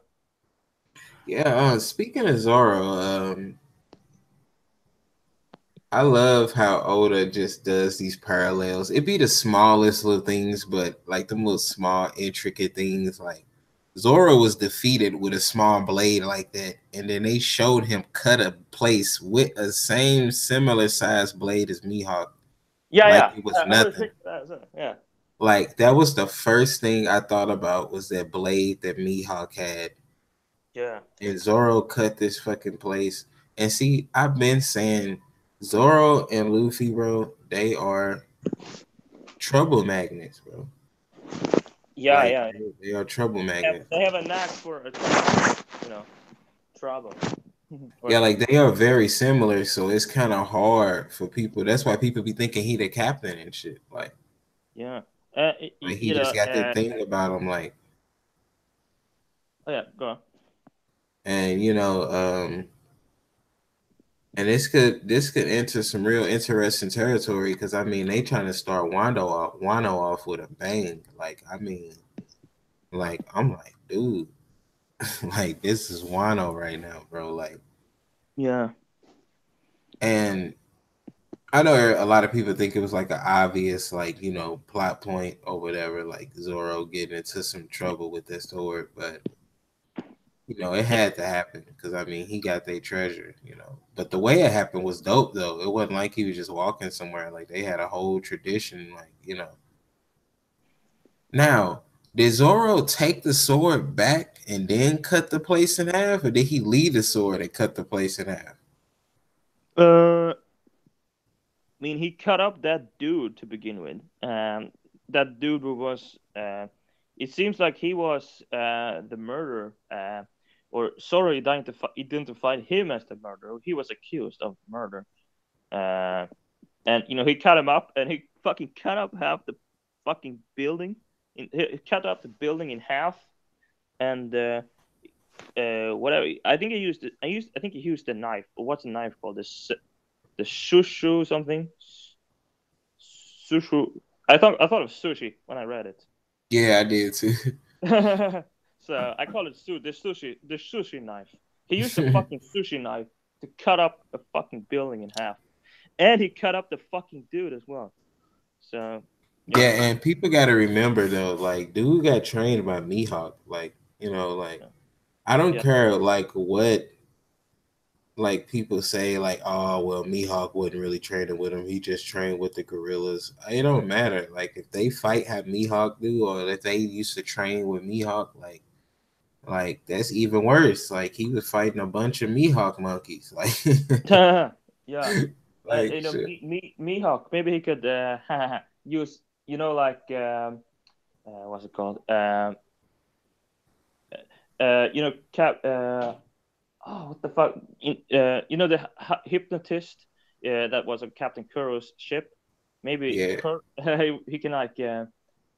Yeah, speaking of Zoro, I love how Oda just does these parallels. It be the smallest little things, but like the little small, intricate things. Like Zoro was defeated with a small blade like that, and then they showed him cut a place with a same similar size blade as Mihawk, Yeah, like yeah. it was I heard nothing. that. Yeah. like that was the first thing I thought about was that blade that Mihawk had. Yeah. And Zoro cut this fucking place. And see, I've been saying Zoro and Luffy, bro, they are trouble magnets, bro. Yeah, Like yeah. they are trouble magnets. They have a knack for you know, trouble. Or Yeah, like they are very similar, so it's kind of hard for people. That's why people be thinking he the captain and shit. yeah. Like he You just know, got that thing about him, like, oh yeah, go on. and and this could enter some real interesting territory because I mean they trying to start Wano off with a bang. Like I mean, like I'm like, dude, like this is Wano right now, bro. Like, Yeah. and I know a lot of people think it was like an obvious, like, plot point or whatever, like Zoro getting into some trouble with this sword, but it had to happen because I mean he got their treasure. But the way it happened was dope though. It wasn't like he was just walking somewhere. Like they had a whole tradition, like. Now, did Zoro take the sword back and then cut the place in half, or did he leave the sword and cut the place in half? I mean, he cut up that dude to begin with. That dude who was. It seems like he was the murderer. Or sorry, identified him as the murderer. He was accused of murder. And he cut him up, and he fucking cut up half the fucking building. He cut up the building in half, and whatever. I think he used it. I think he used the knife. What's the knife called? The shushu something. Sushu. I thought of sushi when I read it. Yeah, I did too. So I call it the sushi knife. He used the fucking sushi knife to cut up a fucking building in half, and he cut up the fucking dude as well. So yeah, Yeah, and people got to remember though, like, dude got trained by Mihawk. Like, like, yeah, I don't yeah. care, like, what, like, people say, like, oh, well, Mihawk wasn't really training with him. He just trained with the gorillas. It don't matter. Like, if they fight how Mihawk do, or if they used to train with Mihawk, like that's even worse. Like, he was fighting a bunch of Mihawk monkeys. Like, Yeah. shit. Mihawk. Maybe he could use, like what's it called? Cap. Oh, what the fuck? The hypnotist that was on Captain Kuro's ship. Maybe Yeah. he can like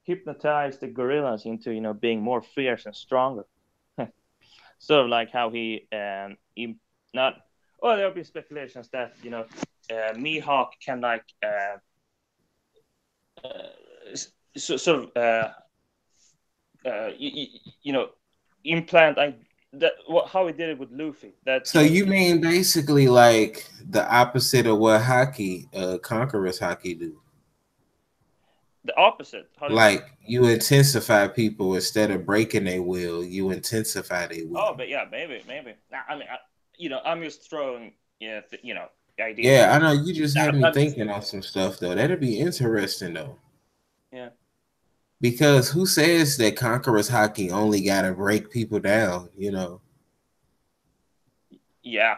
hypnotize the gorillas into being more fierce and stronger. Sort of like how he not. Oh, there have been speculations that Mihawk can like sort of implant like that. How he did it with Luffy. That So you mean basically like the opposite of what Conqueror's hockey do? the opposite. How do you mean? Like you intensify people instead of breaking their will, you intensify their will. Oh, but yeah, maybe. Nah, I mean, I'm just throwing, ideas Yeah, out. I know you just had me I'm just, thinking on some stuff though. That'd be interesting though. yeah, Because who says that Conqueror's hockey only gotta break people down? yeah.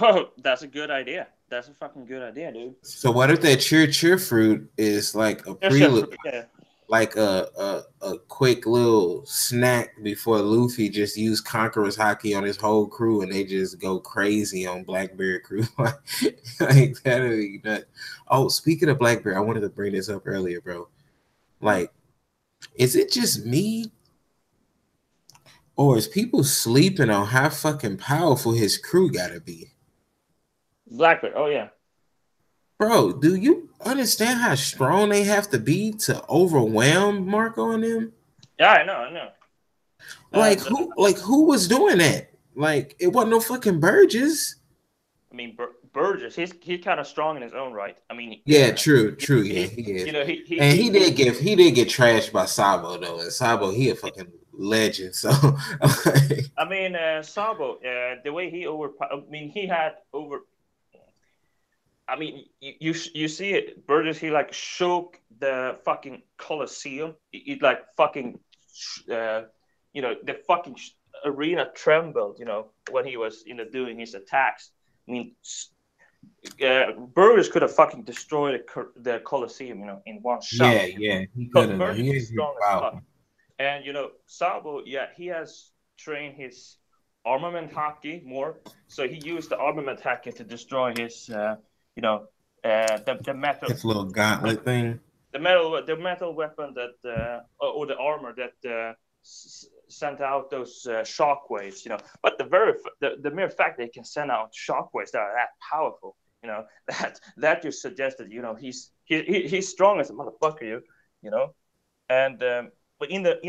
Oh, that's a good idea. That's a fucking good idea, dude. So what if that cheer fruit is like a There's your prelude, yeah. like a quick little snack before Luffy just used Conqueror's hockey on his whole crew and they just go crazy on Blackbeard crew. Like that'd be nuts. Oh, speaking of Blackbeard, I wanted to bring this up earlier, bro. Hmm. Like, is it just me or is people sleeping on how fucking powerful his crew gotta be? Blackbeard. Oh yeah. Bro, do you understand how strong they have to be to overwhelm Marco and them? Yeah, I know. I know. Like The, who was doing that? Like it wasn't no fucking Burgess. I mean, Burgess. He's kind of strong in his own right. I mean, Yeah, true, you true. know, Yeah, he is. And he he did get trashed by Sabo though. And Sabo, he a fucking legend. So I mean, Sabo, the way he I mean, he had over. I mean, you see it, Burgess. He like shook the fucking Colosseum. It like fucking, the fucking arena trembled. When he was doing his attacks. I mean, Burgess could have fucking destroyed the Colosseum, in one shot. Yeah, he Because couldn't. Burgess He is is strong as powerful. fuck. And Sabo, yeah, he has trained his armament hockey more. So he used the armament hockey to destroy his, the metal, His little gauntlet thing. the metal weapon that, or the armor that sent out those shockwaves. But the mere fact they can send out shockwaves that are that powerful, that just suggests that he's strong as a motherfucker, and but in the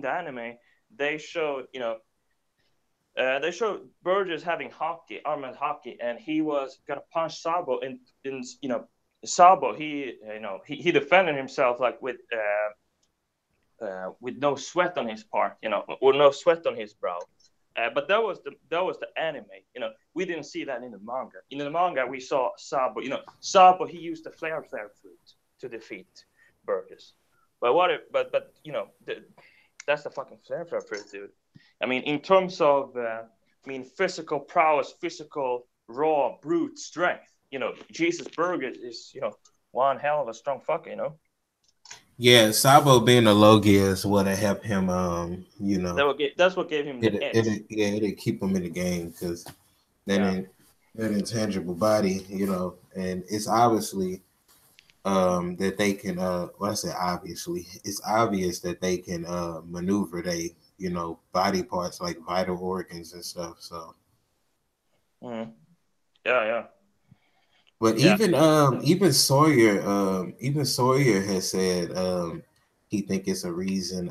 anime, they show Burgess having armored hockey, and he was gonna punch Sabo in Sabo. He defended himself like with no sweat on his part, or no sweat on his brow. But that was the anime. We didn't see that in the manga. In the manga, we saw Sabo. Sabo, he used the flare fruit to defeat Burgess. That's the fucking flare fruit, dude. I mean, in terms of physical prowess, physical raw brute strength. Jesus Burgess is one hell of a strong fucker. Yeah, Sabo being a Logia is what helped him. That's what gave him the edge. It'll keep him in the game because Yeah. that intangible body, and it's obviously that they can. Well, I say obviously, it's obvious that they can maneuver they body parts like vital organs and stuff. So. Mm-hmm. Yeah. But Yeah. even Sawyer has said he think it's a reason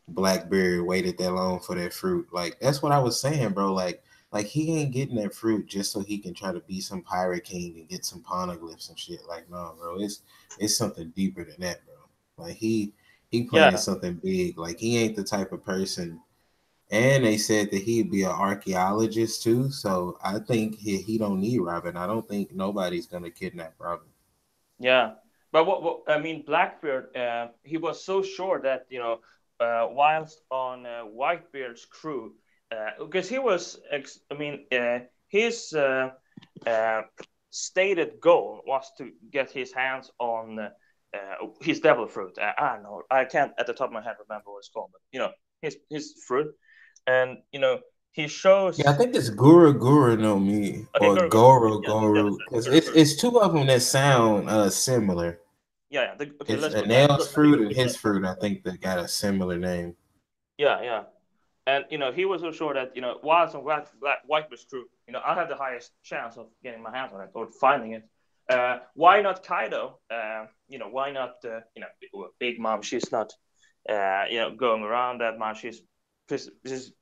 Blackberry waited that long for that fruit. Like that's what I was saying, bro. Like he ain't getting that fruit just so he can try to be some pirate king and get some poneglyphs and shit. Like no, bro. It's something deeper than that, bro. Like he playing Yeah. something big. Like he ain't the type of person. And they said that he'd be an archaeologist too. So I think he don't need Robin. I don't think nobody's gonna kidnap Robin. Yeah. But what I mean, Blackbeard, he was so sure that whilst on Whitebeard's crew, because he was, his stated goal was to get his hands on his devil fruit. I don't know, I can't at the top of my head remember what it's called, but his fruit, and he Yeah, I shows. think it's Guru no Me Okay, or go. Goro Yeah, that's Goro it. because it's two of them that sound similar. Yeah. Okay, It's let's a go. Yeah, Nail's I think fruit it's and his fruit. I think they got a similar name. yeah. And he was so sure that whilst on Whitebeard's crew, I have the highest chance of getting my hands on it or finding it. Why not Kaido? Why not Big Mom? She's not going around that much. She's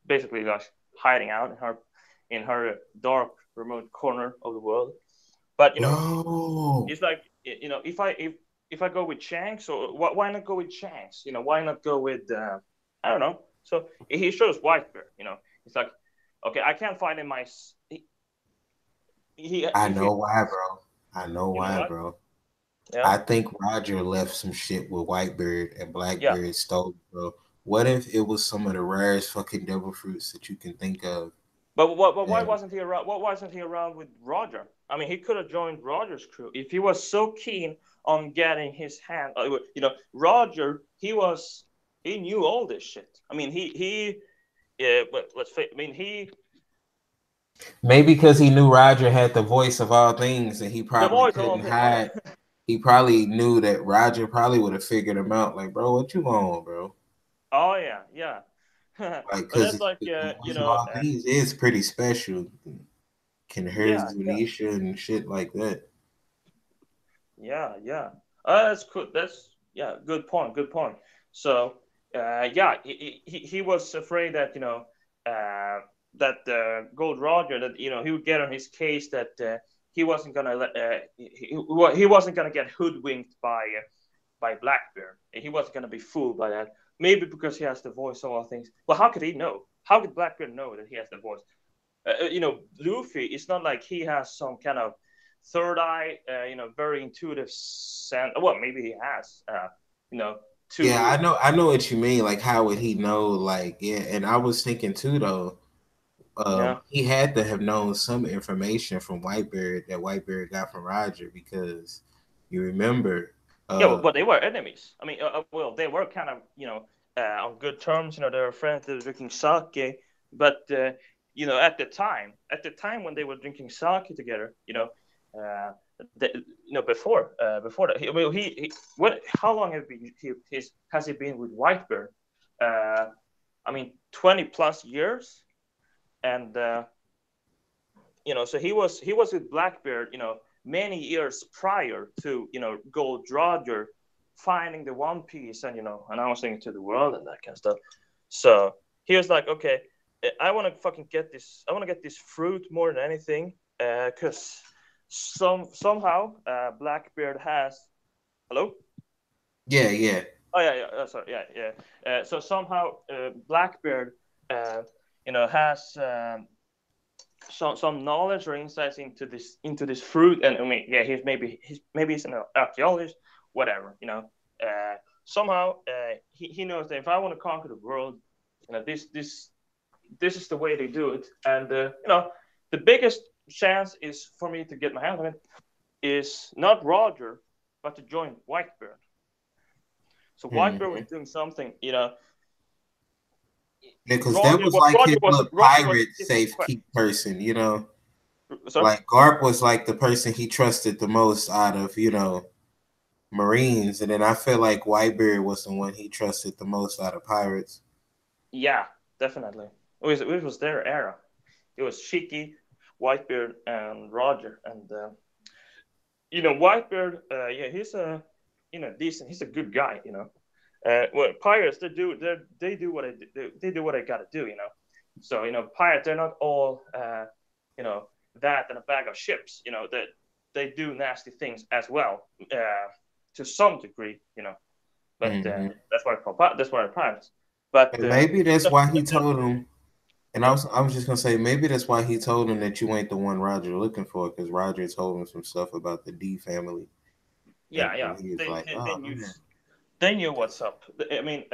basically like hiding out in her dark remote corner of the world. But Bro, it's like if I go with Shanks, or why not go with Shanks? Why not go with I don't know. So he shows Whitebeard. It's like, okay, I can't find in my. He I if he know why, bro. I know You know why, what? bro. Yeah, I think Roger left some shit with Whitebeard and yeah. Blackbeard stole it, bro. What if it was some of the rarest fucking devil fruits that you can think of? But why And wasn't he around? What wasn't he around with Roger? I mean, he could have joined Roger's crew if he was so keen on getting his hand. Roger, he knew all this shit. I mean, he yeah. But I mean, maybe because he knew Roger had the voice of all things and he the probably voice of all couldn't things. Yeah. hide. He probably knew that Roger probably would have figured him out. Like, bro, what you on, bro? Oh yeah. Like, But because that's like the voice of all things is pretty special. Can hear yeah, Zunisha and shit like that. yeah. That's cool. That's yeah. Good point. Good point. So, yeah, he was afraid that Gold Roger, that he would get on his case, that he wasn't gonna he wasn't gonna get hoodwinked by Blackbeard. He wasn't gonna be fooled by that. Maybe because he has the voice of all things. Well, how could he know? How could Blackbeard know that he has the voice? Luffy, it's not like he has some kind of third eye, very intuitive sense. Well, maybe he has, you know, Yeah, to I know what you mean. Like, how would he know? Like, yeah, and I was thinking too, though. yeah, He had to have known some information from Whitebeard that Whitebeard got from Roger because you remember, yeah, uh, but they were enemies. I mean, well, they were kind of, on good terms. They were friends. They were drinking sake, but at the time when they were drinking sake together, uh, before that, how long have been has he been with Whitebeard? Uh, I mean, 20 plus years, and so he was with Blackbeard, many years prior to Gold Roger finding the One Piece and announcing it to the world and that kind of stuff. So he was like, okay, I want to fucking get this. I want to get this fruit more than anything, because somehow Blackbeard has. Hello. yeah, yeah, Oh yeah, yeah. Sorry, yeah, yeah. So somehow Blackbeard, has. Some knowledge or insights into this fruit, and I mean, yeah, he's an archaeologist, whatever, somehow he knows that if I want to conquer the world, this is the way they do it, and the biggest chance is for me to get my hands on it is not Roger, but to join Whitebeard. So Whitebeard was hmm doing something, yeah, because that was like his little Roger was pirate different safekeep person, you know. sorry. Like Garp was like the person he trusted the most out of, Marines, and then I feel like Whitebeard was the one he trusted the most out of pirates. Yeah, definitely. It was their era. It was Shiki, Whitebeard, and Roger. And Whitebeard, yeah, he's a decent. He's a good guy. Well, pirates they do what they do what they gotta do. So pirates, they're not all you know that and a bag of chips. That they do nasty things as well, to some degree. But hmm that's why they're pirates. But And maybe that's the, why he the, told him. And yeah, I was just gonna say maybe that's why he told him that you ain't the one Roger looking for, because Roger told him some stuff about the D family, and yeah, yeah. he was They like, they, they "Oh knew man, they knew what's up. I mean,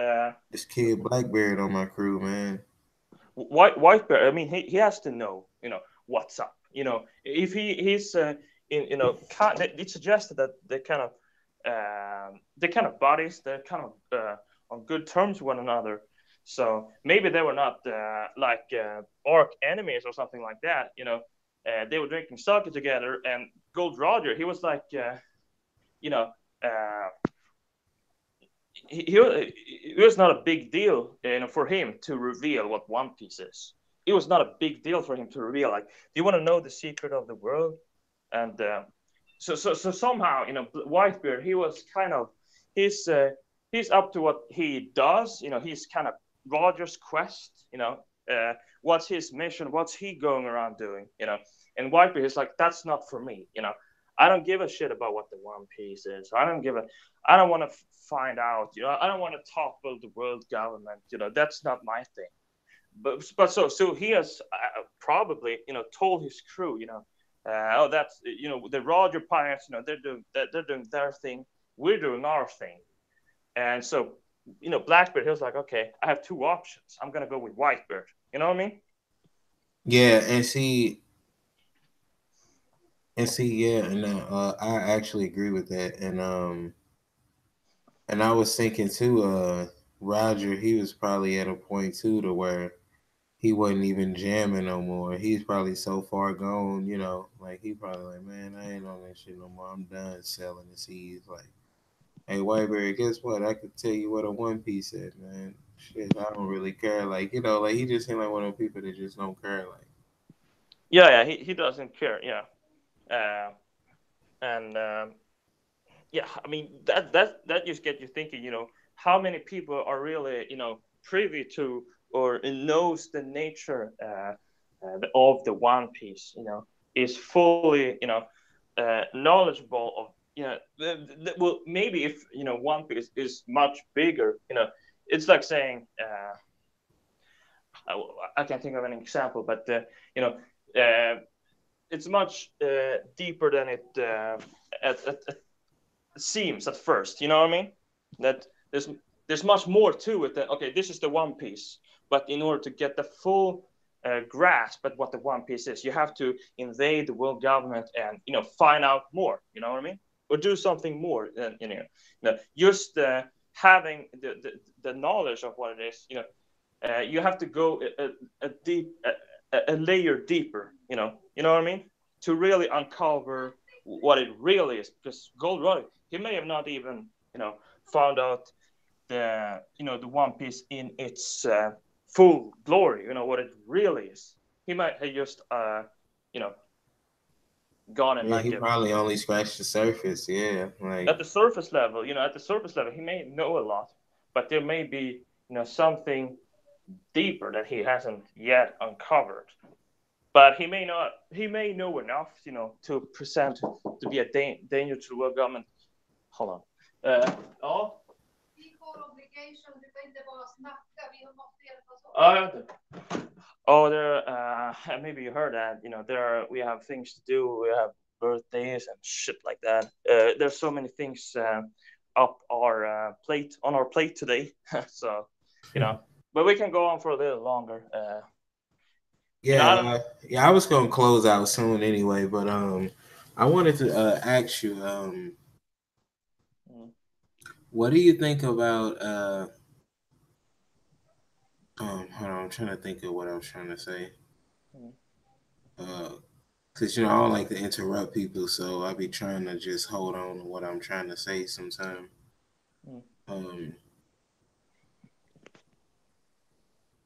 this kid Blackbeard on my crew, man." Whitebeard. I mean, he has to know, what's up. If he's in, it suggested that they kind of buddies. They're kind of on good terms with one another. So maybe they were not like arch enemies or something like that. They were drinking sake together, and Gold Roger, he was like, you know. Uh, it was not a big deal, for him to reveal what One Piece is. It was not a big deal for him to reveal, like, do you want to know the secret of the world? And so somehow, Whitebeard, he was kind of he's uh, he's up to what he does. He's kind of Roger's quest. What's his mission? What's he going around doing? And Whitebeard is like, that's not for me. I don't give a shit about what the One Piece is. I don't want to find out. I don't want to talk about the world government. That's not my thing. But so he has probably told his crew. Oh, that's the Roger Pirates. They're doing their thing. We're doing our thing. And so Blackbeard, he was like, okay, I have two options. I'm gonna go with Whitebeard. You know what I mean? Yeah, yeah, and I actually agree with that, and I was thinking too, Roger, he was probably at a point too to where he wasn't even jamming no more. He's probably so far gone, like he probably like, man, I ain't on that shit no more. I'm done selling the seeds. Like, hey, Whiteberry, guess what? I could tell you what a One Piece is, man. Shit, I don't really care. Like, like he just seemed like one of those people that just don't care. Like, Yeah, yeah. He doesn't care. Yeah. And yeah, I mean that just gets you thinking. How many people are really privy to or knows the nature of the One Piece. Is fully knowledgeable of well, maybe if One Piece is much bigger. It's like saying I can't think of an example, but you know. Uh, it's much deeper than it seems at first. You know what I mean? That there's much more to it. Than, okay, this is the One Piece, but in order to get the full grasp at what the One Piece is, you have to invade the world government and find out more. You know what I mean? Or do something more than just having the knowledge of what it is. You have to go a layer deeper. You know what I mean? To really uncover what it really is, because Gold Roy, he may have not even found out the One Piece in its full glory, what it really is. He might have just you know gone in Yeah, like he a probably only scratched the surface. Yeah, like at the surface level. At the surface level he may know a lot, but there may be something deeper that he hasn't yet uncovered. But he may know enough to present to be a danger to the world government. Hold on. Ja. Oh, there. Maybe you heard that. We have things to do. We have birthdays and shit like that. There's so many things up our plate on our plate today. So, but we can go on for a little longer. yeah, I don't. yeah. I was gonna close out soon anyway, but I wanted to ask you Mm. what do you think about hold on, I'm trying to think of what I was trying to say. Mm. Uh, Cause I don't like to interrupt people, so I be trying to just hold on to what I'm trying to say sometimes. Mm. Um,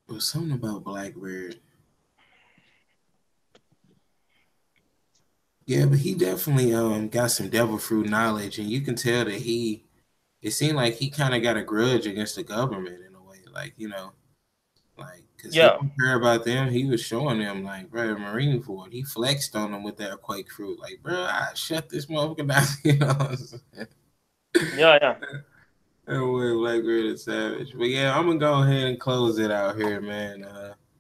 it was something about Blackbird. Yeah, but he definitely got some devil fruit knowledge, and you can tell that he. It seemed like he kind of got a grudge against the government in a way, like like because he Yeah. didn't care about them. He was showing them like, bro, Marine Ford. He flexed on them with that quake fruit, like, bro, I shut this motherfucker down. What I'm saying? Yeah. Yeah. That way, Blackbird is savage. But yeah, I'm gonna go ahead and close it out here, man.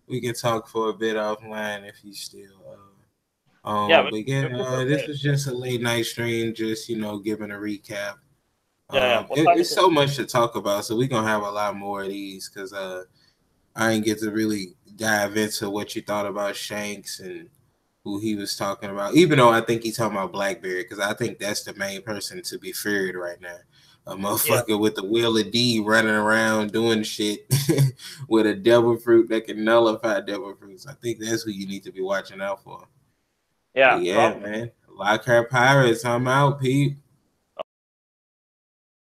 We can talk for a bit offline if you still. Yeah. But yeah, We prefer this play. was just a late night stream, just giving a recap. Yeah. Yeah. What time is It's it? so much to talk about, so we're gonna have a lot more of these because I didn't get to really dive into what you thought about Shanks and who he was talking about. Even though I think he's talking about Blackberry, because I think that's the main person to be feared right now. A Yeah. motherfucker with the wheel of D running around doing shit with a devil fruit that can nullify devil fruits. I think that's who you need to be watching out for. But Yeah. yeah, Probably. man. Lockhart Pirates, I'm out, Pete.